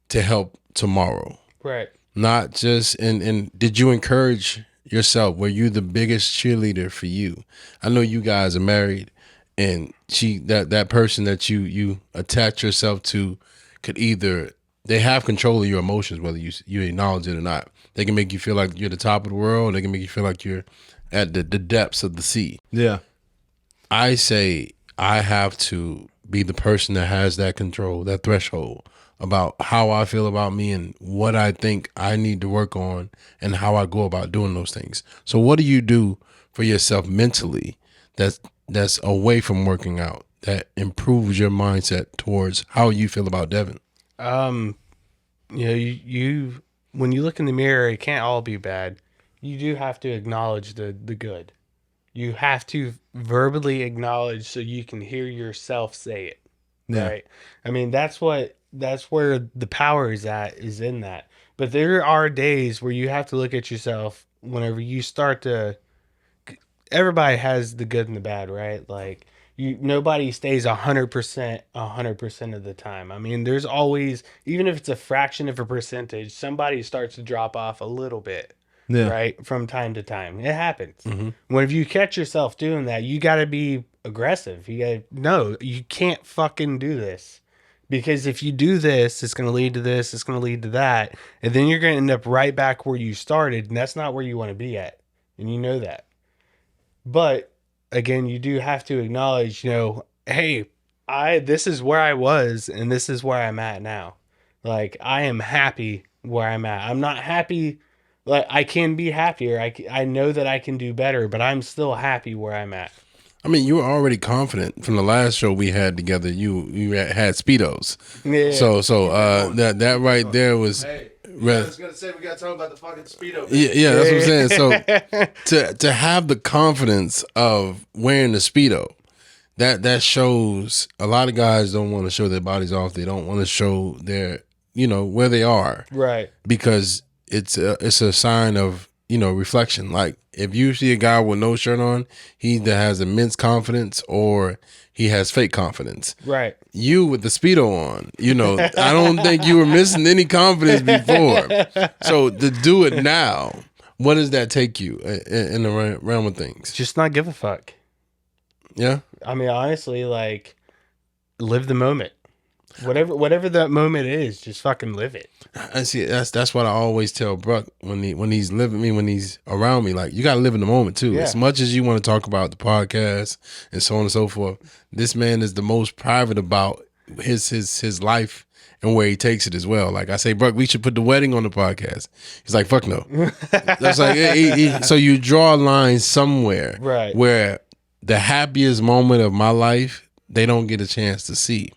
to help tomorrow? Right. Not just, and did you encourage yourself? Were you the biggest cheerleader for you? I know you guys are married, and that person that you attach yourself to could either, they have control of your emotions, whether you acknowledge it or not. They can make you feel like you're the top of the world. They can make you feel like you're at the depths of the sea. Yeah. I say I have to be the person that has that control, that threshold about how I feel about me and what I think I need to work on and how I go about doing those things. So what do you do for yourself mentally that's away from working out, that improves your mindset towards how you feel about Devin? You when you look in the mirror, it can't all be bad. You do have to acknowledge the good. You have to verbally acknowledge so you can hear yourself say it. Yeah. Right? I mean, that's where the power is in that. But there are days where you have to look at yourself whenever you start to, everybody has the good and the bad, right? Like nobody stays 100% of the time. I mean, there's always, even if it's a fraction of a percentage, somebody starts to drop off a little bit. Yeah. Right? From time to time. It happens. Mm-hmm. When if you catch yourself doing that, you got to be aggressive. No, you can't fucking do this. Because if you do this, it's going to lead to this, it's going to lead to that. And then you're going to end up right back where you started. And that's not where you want to be at. And you know that. But again, you do have to acknowledge, hey, this is where I was and this is where I'm at now. Like, I am happy where I'm at. I'm not happy. Like, I can be happier. I know that I can do better, but I'm still happy where I'm at. I mean, you were already confident from the last show we had together. You had Speedos. Yeah. So that right there was. Hey, I was gonna say we got to talk about the fucking Speedo. Yeah, that's what I'm saying. So to have the confidence of wearing the Speedo, that shows a lot of guys don't want to show their bodies off. They don't want to show their where they are, Right? Because it's a sign of reflection. Like if you see a guy with no shirt on, he either has immense confidence or he has fake confidence. Right. You with the Speedo on, I don't think you were missing any confidence before. So to do it now, what does that take you in the realm of things? Just not give a fuck. Yeah. I mean, honestly, like, live the moment. Whatever that moment is, just fucking live it. I see. That's what I always tell Bruck when he's living me, when he's around me. Like, you gotta live in the moment too. Yeah. As much as you want to talk about the podcast and so on and so forth, this man is the most private about his life and where he takes it as well. Like I say, Bruck, we should put the wedding on the podcast. He's like, fuck no. That's like so you draw a line somewhere, right, where the happiest moment of my life they don't get a chance to see.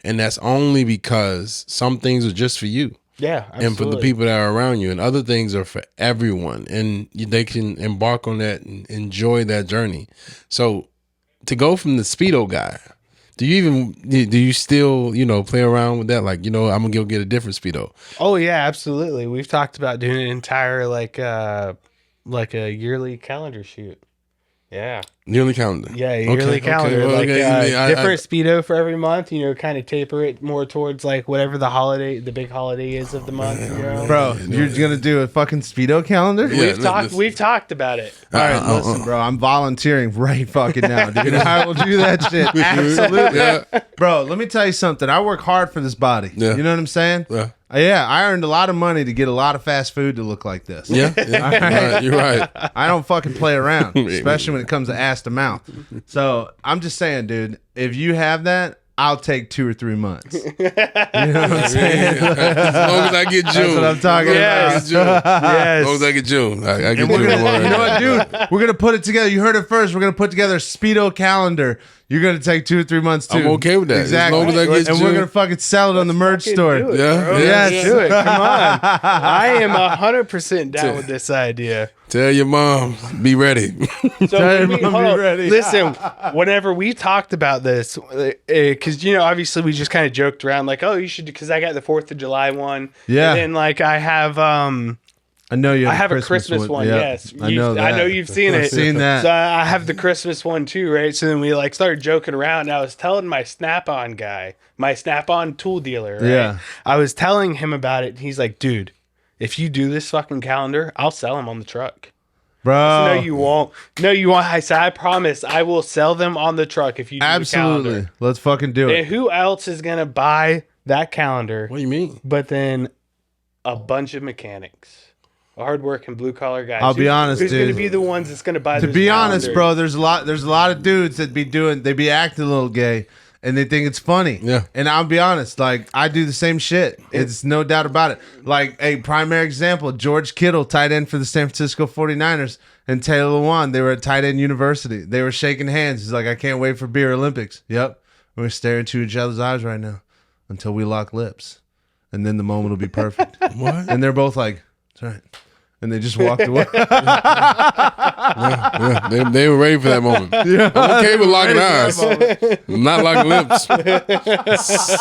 And that's only because some things are just for you. Yeah, absolutely. And for the people that are around you. And other things are for everyone. And they can embark on that and enjoy that journey. So to go from the Speedo guy, do you still, play around with that? Like, I'm going to go get a different Speedo. Oh, yeah, absolutely. We've talked about doing an entire, like a yearly calendar shoot. Yeah. Yearly calendar. Yeah, yearly calendar. Okay. Like Okay. different Speedo for every month, kind of taper it more towards like whatever the big holiday is of the month. Bro, you're gonna do a fucking Speedo calendar? Yeah, we've talked about it. All right, listen, bro. I'm volunteering right fucking now, dude. I will do that shit. Absolutely. Yeah. Bro, let me tell you something. I work hard for this body. Yeah. You know what I'm saying? Yeah. Yeah, I earned a lot of money to get a lot of fast food to look like this. Yeah. Right. You're right. I don't fucking play around, especially when it comes to ass to mouth. So I'm just saying, dude, if you have that, I'll take 2 or 3 months. You know what I'm saying? As long as I get June. That's what I'm talking Yes. about. As long as I get June. I get And we're June. gonna, you know what, dude? We're gonna put it together. You heard it first. We're gonna put together a Speedo calendar. You're gonna take 2 or 3 months too. I'm okay with that. Exactly. As long as I get and June. we're gonna fucking sell it on the merch store. Do it, Yeah. bro. Yeah. Let's do it. Come on. I am 100% down with this idea. Tell your mom, be ready. So Tell your hold mom on. be ready. Listen, whenever we talked about this, because obviously we just kind of joked around, like, oh, you should, because I got the 4th of July one. Yeah. And then like I have I know you. I have a Christmas one. Yeah. Yes, I know that. I know you've seen I've it. seen that. So I have the Christmas one too, right? So then we like started joking around. And I was telling my Snap-on guy, my Snap-on tool dealer, right? Yeah. I was telling him about it. And he's like, dude, if you do this fucking calendar, I'll sell them on the truck. Bro. No, you won't. No, you won't. I said, I promise, I will sell them on the truck if you do the calendar. Absolutely. Let's fucking do And it. who else is gonna buy that calendar? What do you mean? But then a bunch of mechanics. Hardworking blue collar guys. I'll be honest, who's dude. going to be the ones that's going to buy? To this be calendar? honest, bro, there's a lot of dudes that be acting a little gay and they think it's funny. Yeah. And I'll be honest, like I do the same shit. It's no doubt about it. Like a primary example, George Kittle, tight end for the San Francisco 49ers, and Taylor Lewan, they were at tight end university. They were shaking hands. He's like, I can't wait for Beer Olympics. Yep. We're staring into each other's eyes right now until we lock lips. And then the moment will be perfect. What? And they're both like, that's right. And they just walked away. Yeah, they were ready for that moment. Yeah. I'm okay with locking eyes. I'm not locking lips.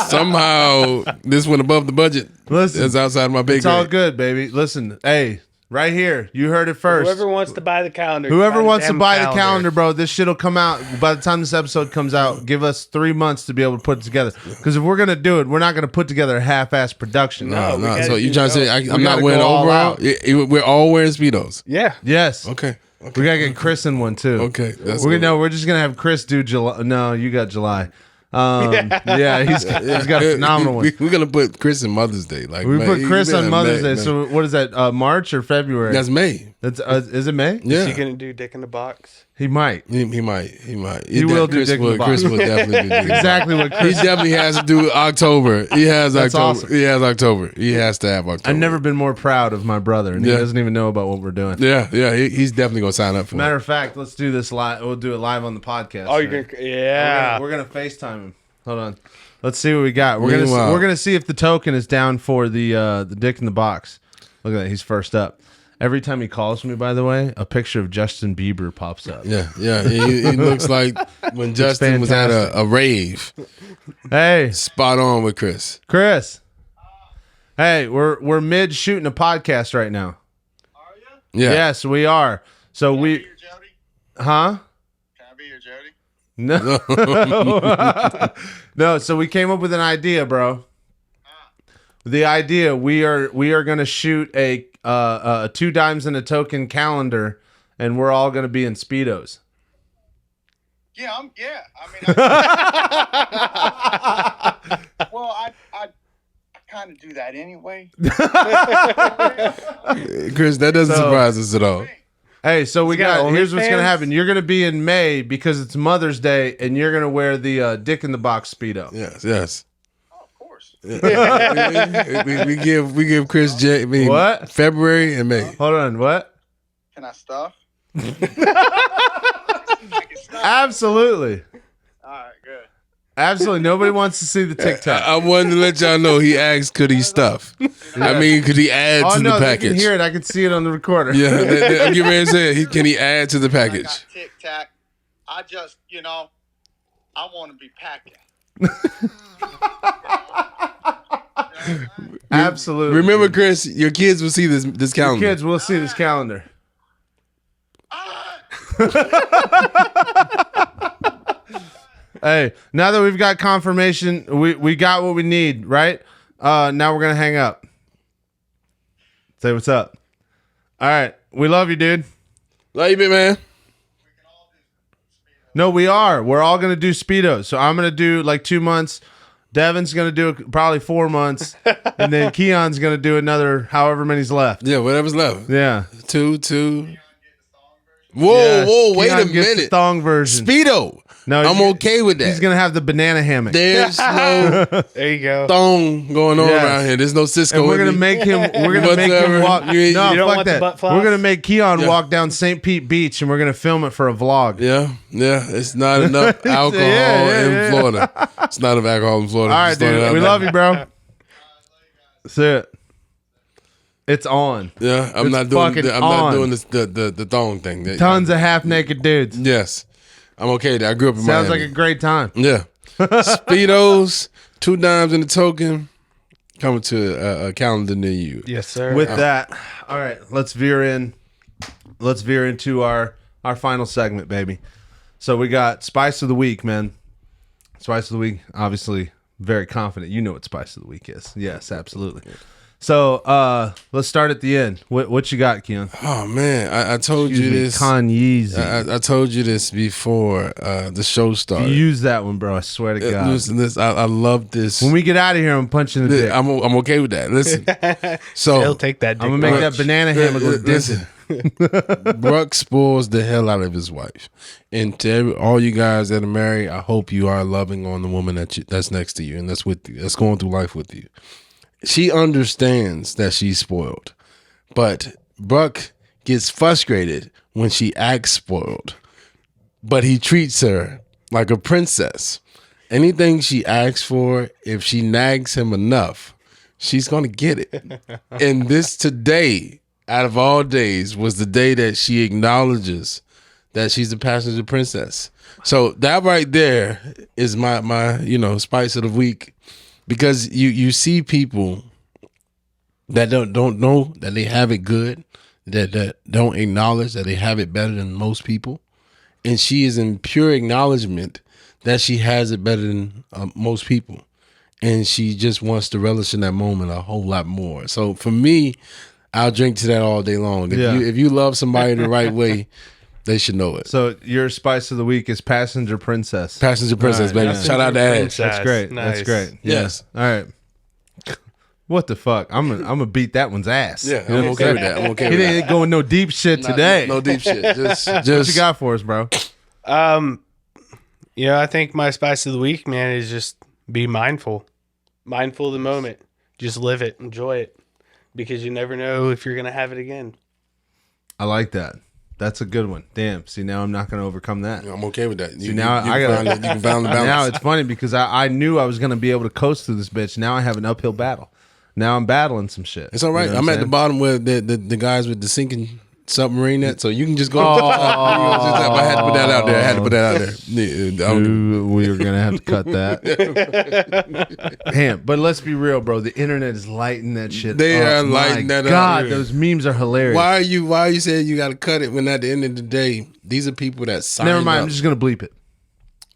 Somehow this went above the budget. Listen, It's outside of my pay it's all grade. good, baby. Listen, hey, right here, you heard it first. Whoever wants to buy the calendar, Whoever wants to damn buy the calendar, bro, this shit'll come out. By the time this episode comes out, give us 3 months to be able to put it together. Because if we're going to do it, we're not going to put together a half-ass production. No, we gotta So you do trying to say both. I'm We not gotta wearing go all overall? out. We're all wearing Speedos. Yeah. Yes. Okay. We got to get Chris in one, too. Okay. That's We're just going to have Chris do July. No, you got July. Yeah, he's got a phenomenal one. We're gonna put Chris in Mother's Day. Like We man, put Chris you on better Mother's May, Day. So what is that, March or February? that's May. That's, is it May? Is Yeah. he gonna do Dick in the Box? He might. He might. He will do Dick in the Box. Chris will definitely do Dick in the Box. Exactly what Chris. He definitely has to do October. He has That's October. awesome. He has October. He has to have October. I've never been more proud of my brother, and he doesn't even know about what we're doing. Yeah. He's definitely gonna sign up for Matter it. of fact, let's do this live. We'll do it live on the podcast. Oh, you're gonna, yeah. We're gonna FaceTime him. Hold on. Let's see what we got. We're gonna see if the token is down for the Dick in the Box. Look at that. He's first up. Every time he calls me, by the way, a picture of Justin Bieber pops up. Yeah. He looks like when Justin was at a rave. Hey, Spot on with Chris. Hey, we're mid shooting a podcast right now. Are you? Yeah. Yes, we are. So Can I be your Jody? huh? Can I be your Jody? No. No, so we came up with an idea, bro. The idea, we are going to shoot a 2 dimes and a token calendar, and we're all going to be in Speedos. Yeah, I kind of do that anyway. Chris, that doesn't surprise us at all. Hey, so we got here's what's OnlyFans? going to happen. You're going to be in May because it's Mother's Day, and you're going to wear the Dick in the Box Speedo. Yes. Oh, of course. we give Chris What? February and May. Hold on, what? Can I stuff? Absolutely. All right, good. Absolutely. Nobody wants to see the TikTok. I wanted to let y'all know he asked, could he stuff? I mean, could he add Oh, to no, the they can package? hear it. I can see it on the recorder. Yeah, I'm getting ready to say, can he add to the I package? got Tic Tac. I just, I want to be packing. Absolutely. Remember, Chris, your kids will see this calendar. Kids, we'll see this calendar. Hey, now that we've got confirmation, we got what we need, right? Now we're gonna hang up. Say what's up. All right, we love you, dude. Love you, big man. No, we are. We're all gonna do Speedos. So I'm gonna do like 2 months. Devin's gonna do probably 4 months, and then Keon's gonna do another however many's left. Yeah, whatever's left. Yeah. Two. Whoa, Yes, wait Keon a gets the minute. thong version. Speedo. No, I'm okay with that. He's gonna have the banana hammock. There's no There you go. thong going on Yes. around here. There's no Cisco. And we're in gonna me. make him. We're gonna make him Whatever. walk. You No, don't fuck want the that. butt floss? We're gonna make Keon Yeah. walk down St. Pete Beach, and we're gonna film it for a vlog. Yeah. It's not enough alcohol in Florida. It's not enough alcohol in Florida. All right, Just throwing it dude. out We there. love you, bro. That's it. It's on. Yeah, I'm It's not doing. fucking I'm not on. doing this the thong thing. Tons of half naked dudes. Yes, I'm okay. I grew up in Sounds Miami. like a great time. Yeah. Speedos, 2 dimes and a token, coming to a calendar near you. Yes, sir. With that, all right, let's veer into our final segment, baby. So we got Spice of the Week, man. Spice of the Week, obviously very confident. You know what Spice of the Week is. Yes, absolutely. So let's start at the end. What you got, Keon? Oh man, I told you this. Kan-Yeezy. I told you this before the show started. You use that one, bro. I swear to God. Listen, I love this. When we get out of here, I'm punching the dick. I'm okay with that. Listen, so He'll take that. I'm gonna make that banana hammock look Listen, Brooke spoils the hell out of his wife, and to all you guys that are married, I hope you are loving on the woman that's next to you and that's with you, that's going through life with you. She understands that she's spoiled, but Brooke gets frustrated when she acts spoiled, but he treats her like a princess. Anything she asks for, if she nags him enough, she's going to get it. And this today, out of all days, was the day that she acknowledges that she's a passenger princess. So that right there is my spice of the week. Because you see people that don't know that they have it good, that don't acknowledge that they have it better than most people, and she is in pure acknowledgement that she has it better than most people, and she just wants to relish in that moment a whole lot more. So for me, I'll drink to that all day long. If you love somebody the right way, they should know it. So your Spice of the Week is Passenger Princess. Passenger princess, All right, baby. yeah. Shout out to Ash. That's great. Nice. That's great. Yes. All right. What the fuck? I'm gonna beat that one's ass. Yeah, I'm okay with that. I'm okay with that. He ain't going no deep shit today. No deep shit. Just What you got for us, bro? I think my spice of the week, man, is just be mindful. Mindful of the moment. Just live it. Enjoy it. Because you never know if you're going to have it again. I like that. That's a good one. Damn. See, now I'm not going to overcome that. I'm okay with that. See, now I got you can find the balance. Now it's funny because I knew I was going to be able to coast through this bitch. Now I have an uphill battle. Now I'm battling some shit. It's all right. You know I'm at the bottom where the guys with the sinking submarine net, so you can just go. I had to put that out there. We were gonna have to cut that. Damn, but let's be real, bro. The internet is lighting that shit. They up. are lighting that up. God, those memes are hilarious. Why are you saying you got to cut it when at the end of the day these are people that signed Never mind. up. I'm just gonna bleep it.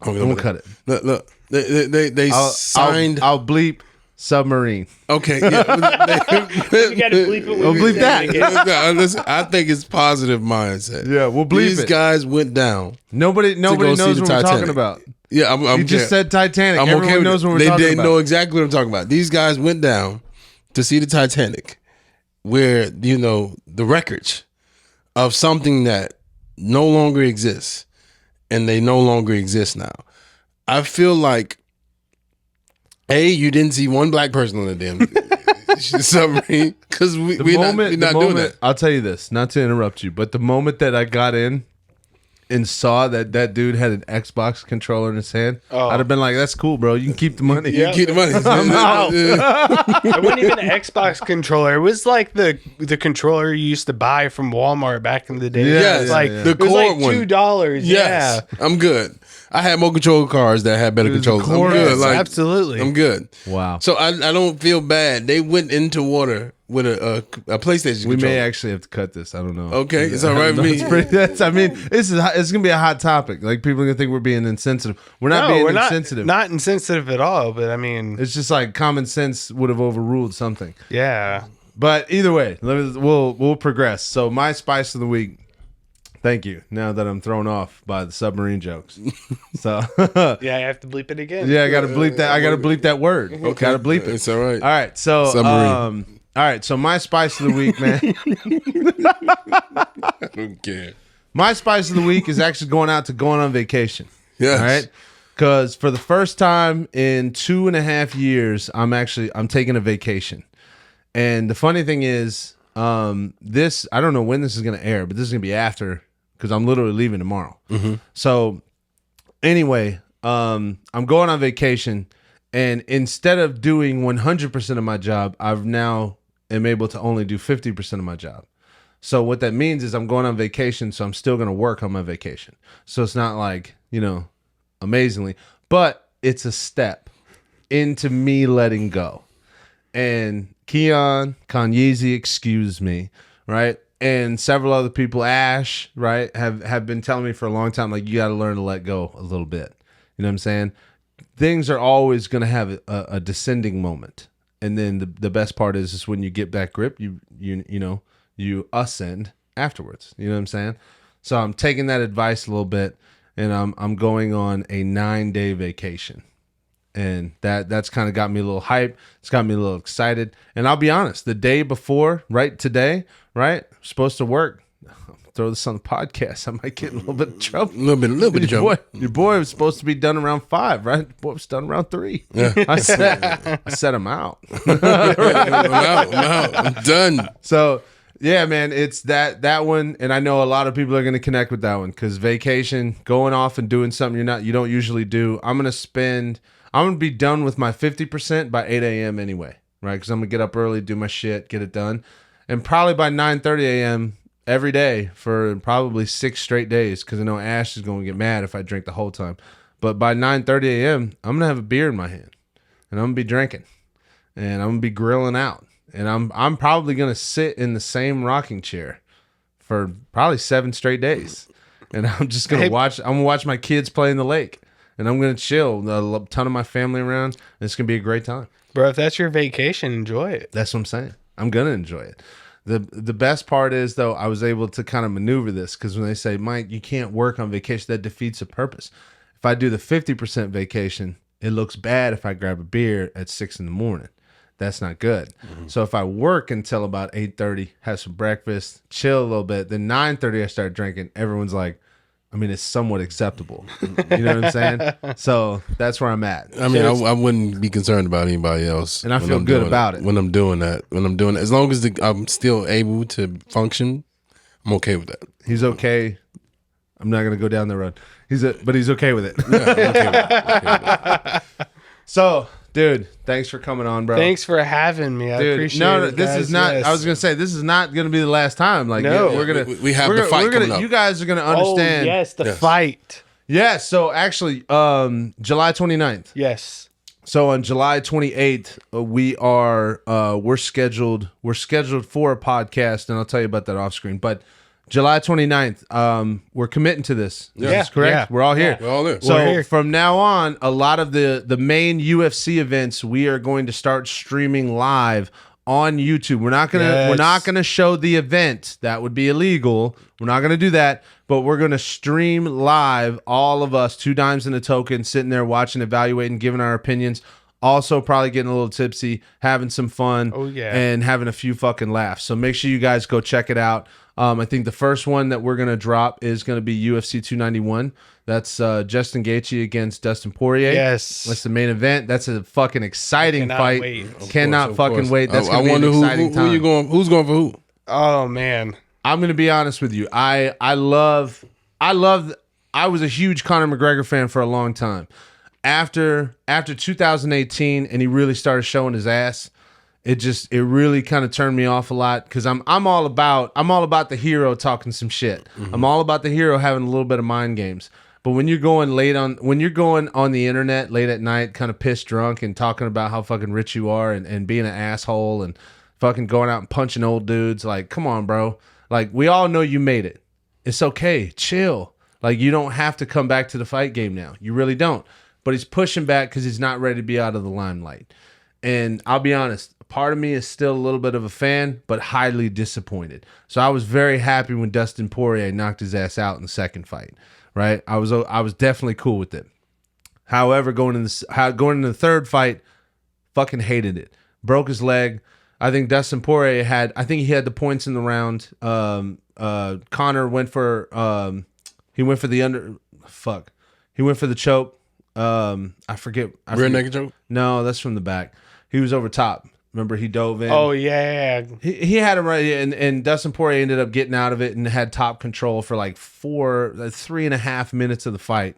I'm gonna cut it. Look. They signed. I'll bleep submarine. Okay, yeah. You got to bleep it. We'll bleep that. No, listen, I think it's positive mindset. Yeah, we'll bleep These it. guys went down. Nobody knows what we're talking about. Yeah, You just said Titanic. I'm Everyone okay knows what we're talking They about. know exactly what I'm talking about. These guys went down to see the Titanic, where the wreckage of something that no longer exists, and they no longer exist now. I feel like. You didn't see one black person on the damn submarine because we're not doing that. I'll tell you this, not to interrupt you, but the moment that I got in and saw that dude had an Xbox controller in his hand, I'd have been like, "That's cool, bro. You can keep the money. You can keep the money." I'm out. It wasn't even an Xbox controller. It was like the controller you used to buy from Walmart back in the day. Yeah, It was like the it was cord like one. $2. Yes, Yeah. I'm good. I had more control cars that had better controllers. I'm cord. good. Yes, absolutely. I'm good. Wow. So I don't feel bad. They went into water with a PlayStation We controller. may actually have to cut this. I don't know. Okay, it's all right with me. It's gonna be a hot topic. Like people are gonna think we're being insensitive. We're not being insensitive. Not insensitive at all. But I mean, It's just like common sense would have overruled something. yeah. But either way, we'll progress. So my spice of the week. Thank you. Now that I'm thrown off by the submarine jokes, so Yeah, I have to bleep it again. yeah, I got to bleep that. I got to bleep that word. Okay, got to bleep it. It's all right. All right. So Submarine. all right. So my spice of the week, man. I don't care. My spice of the week is actually going on vacation. Yes. All right. Because for the first time in 2.5 years, I'm taking a vacation. And the funny thing is, this, I don't know when this is going to air, but this is going to be after, because I'm literally leaving tomorrow. Mm-hmm. So anyway, I'm going on vacation, and instead of doing 100% of my job, I've now am able to only do 50% of my job. So what that means is I'm going on vacation, so I'm still going to work on my vacation. So it's not like, amazingly, but it's a step into me letting go. And Kan-Yeezy, excuse me, right? And several other people, Ash, right, have been telling me for a long time, like, you got to learn to let go a little bit. You know what I'm saying? Things are always going to have a descending moment. And then the best part is when you get that grip, you ascend afterwards. You know what I'm saying? So I'm taking that advice a little bit, and I'm going on a 9-day vacation. And that's kind of got me a little hype. It's got me a little excited. And I'll be honest, the day before, right, today, right, supposed to work. Throw this on the podcast. I might get in a little bit of trouble. A little bit of trouble. Your boy was supposed to be done around 5, right? Your boy was done around 3. Yeah. I set him out. I'm out. I'm done. So yeah, man, it's that one, and I know a lot of people are going to connect with that one because vacation, going off and doing something you don't usually do. I'm going to be done with my 50% by 8 a.m. anyway, right? Because I'm going to get up early, do my shit, get it done. And probably by 9:30 a.m. every day for probably 6 straight days, because I know Ash is going to get mad if I drink the whole time. But by 9:30 a.m., I'm going to have a beer in my hand, and I'm going to be drinking, and I'm going to be grilling out. And I'm probably going to sit in the same rocking chair for probably 7 straight days. And I'm just going to watch my kids play in the lake. And I'm going to chill. A ton of my family around. And it's going to be a great time. Bro, if that's your vacation, enjoy it. That's what I'm saying. I'm going to enjoy it. The best part is, though, I was able to kind of maneuver this, because when they say, Mike, you can't work on vacation, that defeats the purpose. If I do the 50% vacation, it looks bad if I grab a beer at 6 in the morning. that's not good. So if I work until about 8:30, have some breakfast, chill a little bit, then 9:30 I start drinking, everyone's like, I mean, it's somewhat acceptable. You know what I'm saying? So that's where I'm at. I mean, I wouldn't be concerned about anybody else. And I feel good about it. When I'm doing that. As long as I'm still able to function, I'm okay with that. He's okay. I'm not going to go down the road. But he's okay with it. Yeah, I'm okay with it. So, dude, thanks for coming on, bro. Thanks for having me. I appreciate it. No, this is not. Yes. I was gonna say this is not gonna be the last time. Like, No. we're gonna we have the fight coming up. You guys are gonna understand. Oh, yes, the fight. Yeah. So actually, July 29th. Yes. So on July 28th, we're scheduled for a podcast, and I'll tell you about that off screen. But July 29th, we're committing to this. Yeah. This is correct. Yeah. We're all here. We're all there. So We're here. from now on, a lot of the main UFC events we are going to start streaming live on YouTube. We're not gonna show the event. That would be illegal. We're not gonna do that. But we're gonna stream live. All of us, 2 dimes and a token, sitting there watching, evaluating, giving our opinions. Also, probably getting a little tipsy, having some fun, and having a few fucking laughs. So make sure you guys go check it out. I think the first one that we're going to drop is going to be UFC 291. That's Justin Gaethje against Dustin Poirier. Yes. That's the main event. That's a fucking exciting fight. Wait. Cannot fucking wait. That's I going to be wonder an exciting time. who you going? Who's going for who? Oh, man. I'm going to be honest with you. I was a huge Conor McGregor fan for a long time. After 2018 and he really started showing his ass, it really kind of turned me off a lot, because I'm all about the hero talking some shit. I'm all about the hero having a little bit of mind games. But when you're going on the internet late at night, kind of pissed drunk and talking about how fucking rich you are and being an asshole and fucking going out and punching old dudes, like, come on, bro. Like, we all know you made it. It's okay. Chill. Like, you don't have to come back to the fight game now. You really don't. But he's pushing back because he's not ready to be out of the limelight. And I'll be honest, part of me is still a little bit of a fan, but highly disappointed. So I was very happy when Dustin Poirier knocked his ass out in the second fight, right? I was definitely cool with it. However, going into the third fight, fucking hated it. Broke his leg. I think Dustin Poirier had the points in the round. Conor went for he went for the choke. I forget. Rear naked choke? No, that's from the back. He was over top. Remember, he dove in. Oh, yeah. He had him right, and Dustin Poirier ended up getting out of it and had top control for like 3.5 minutes of the fight.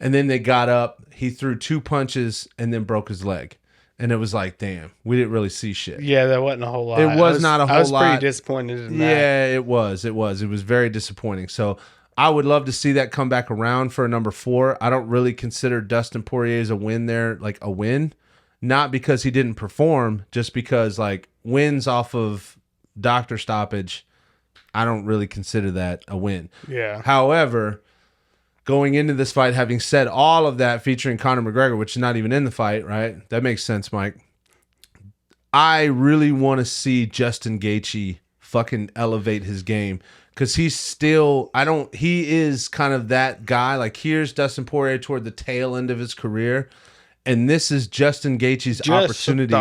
And then they got up. He threw 2 punches and then broke his leg. And it was like, damn, we didn't really see shit. Yeah, that wasn't a whole lot. It was not a whole lot. I was pretty disappointed in that. Yeah, it was. It was very disappointing. So I would love to see that come back around for a number 4. I don't really consider Dustin Poirier's a win there, like a win. Not because he didn't perform, just because like wins off of doctor stoppage, I don't really consider that a win. Yeah. However, going into this fight, having said all of that, featuring Conor McGregor, which is not even in the fight, right? That makes sense, Mike. I really want to see Justin Gaethje fucking elevate his game, because he is kind of that guy. Like, here's Dustin Poirier toward the tail end of his career, and this is Justin Gaethje's opportunity.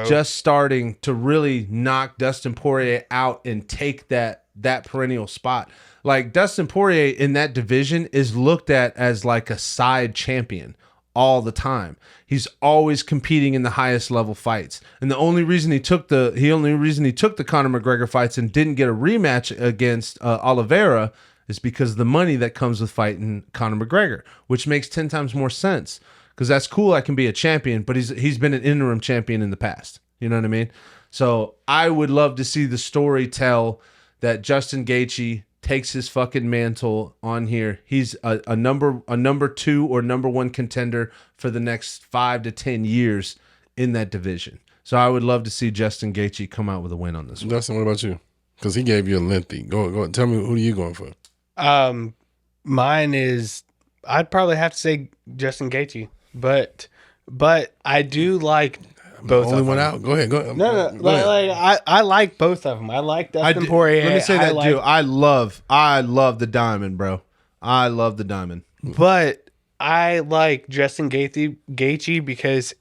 Just starting to really knock Dustin Poirier out and take that perennial spot. Like, Dustin Poirier in that division is looked at as like a side champion all the time. He's always competing in the highest level fights. And the only reason he took the Conor McGregor fights and didn't get a rematch against Oliveira is because of the money that comes with fighting Conor McGregor, which makes 10 times more sense. Because that's cool, I can be a champion, but he's been an interim champion in the past. You know what I mean? So I would love to see the story tell that Justin Gaethje takes his fucking mantle on here. He's a number 2 or number 1 contender for the next 5 to 10 years in that division. So I would love to see Justin Gaethje come out with a win on this one. Dustin, what about you? Because he gave you a lengthy. Go. Tell me, who are you going for? Mine is, I'd probably have to say Justin Gaethje, but I do like both. Only of one them. out. Go ahead. Go. No. Go ahead. I like both of them. I like Dustin Poirier. Let me say that too. I love the diamond, bro. I love the diamond. But I like Justin Gaethje because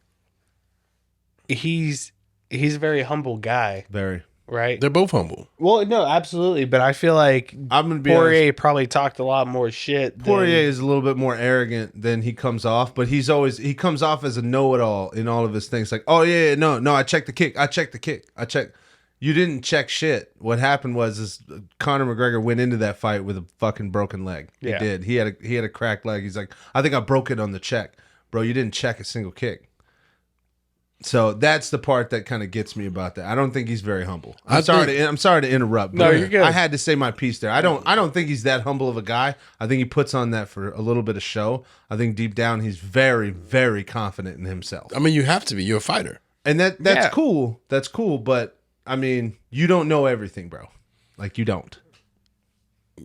he's a very humble guy. Very. Right? They're both humble. Well, no, absolutely. But I feel like I'm gonna be Poirier honest. probably talked a lot more shit. Poirier is a little bit more arrogant than he comes off, but he comes off as a know-it-all in all of his things. Like, oh yeah, no, I checked the kick. You didn't check shit. What happened was Conor McGregor went into that fight with a fucking broken leg. He did. He had a cracked leg. He's like, I think I broke it on the check. Bro, you didn't check a single kick. So that's the part that kind of gets me about that. I don't think he's very humble. I'm sorry to interrupt. No, you're good. I had to say my piece there. I don't think he's that humble of a guy. I think he puts on that for a little bit of show. I think deep down he's very, very confident in himself. I mean, you have to be. You're a fighter. And that's cool. That's cool, but I mean, you don't know everything, bro. Like, you don't.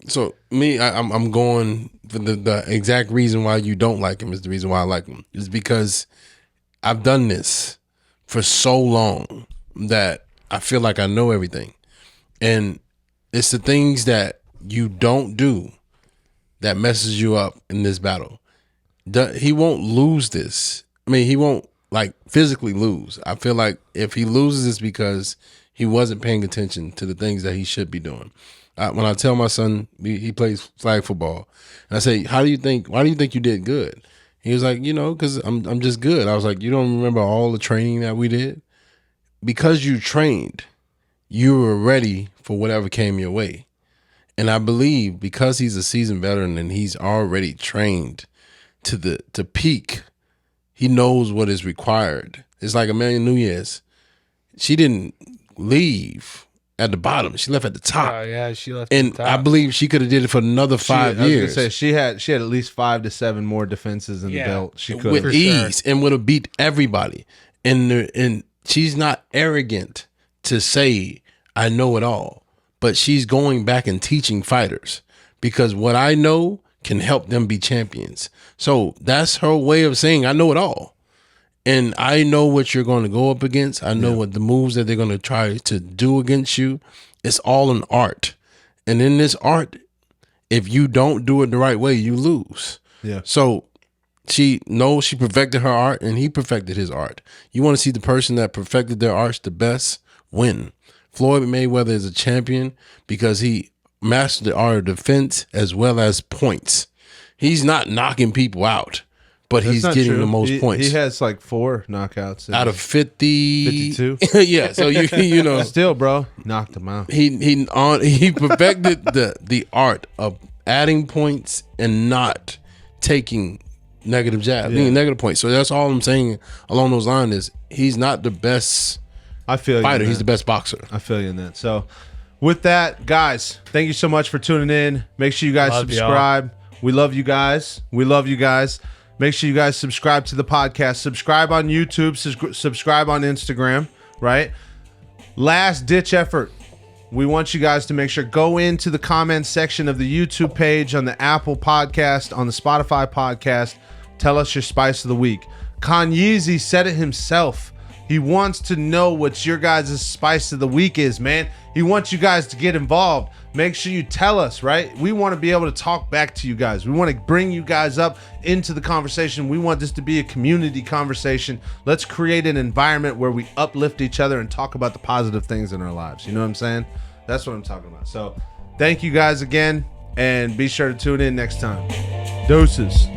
So me, I'm going for the exact reason why you don't like him is the reason why I like him. Is because I've done this for so long that I feel like I know everything. And it's the things that you don't do that messes you up in this battle. He won't lose this. I mean, he won't like physically lose. I feel like if he loses, it's because he wasn't paying attention to the things that he should be doing. When I tell my son, he plays flag football, and I say, why do you think you did good? He was like, because I'm just good. I was like, you don't remember all the training that we did? Because you trained, you were ready for whatever came your way. And I believe because he's a seasoned veteran and he's already trained to peak, he knows what is required. It's like Amelia Nunes. She didn't leave at the bottom. She left at the top. Oh, yeah, she left and at the top. I believe she could have did it for another 5 years. I was gonna say, she had at least 5 to 7 more defenses in the belt. She could with ease and would have beat everybody. And she's not arrogant to say, I know it all. But she's going back and teaching fighters because what I know can help them be champions. So that's her way of saying, I know it all. And I know what you're going to go up against. I know what the moves that they're going to try to do against you. It's all an art. And in this art, if you don't do it the right way, you lose. Yeah. So she perfected her art and he perfected his art. You want to see the person that perfected their arts the best win. Floyd Mayweather is a champion because he mastered the art of defense as well as points. He's not knocking people out. But he's getting the most points. He has like 4 knockouts out of 50. 52. Yeah, so you know, still, bro, knocked him out. He perfected the art of adding points and not taking negative jabs, negative points. So that's all I'm saying along those lines is he's not the best fighter. He's the best boxer. I feel you in that. So with that, guys, thank you so much for tuning in. Make sure you guys subscribe. We love you guys. Make sure you guys subscribe to the podcast. Subscribe on YouTube. Subscribe on Instagram, right? Last ditch effort. We want you guys to make sure, go into the comments section of the YouTube page, on the Apple podcast, on the Spotify podcast. Tell us your spice of the week. Kan-Yeezy said it himself. He wants to know what your guys' spice of the week is, man. He wants you guys to get involved. Make sure you tell us, right? We want to be able to talk back to you guys. We want to bring you guys up into the conversation. We want this to be a community conversation. Let's create an environment where we uplift each other and talk about the positive things in our lives. You know what I'm saying? That's what I'm talking about. So thank you guys again, and be sure to tune in next time. Doses.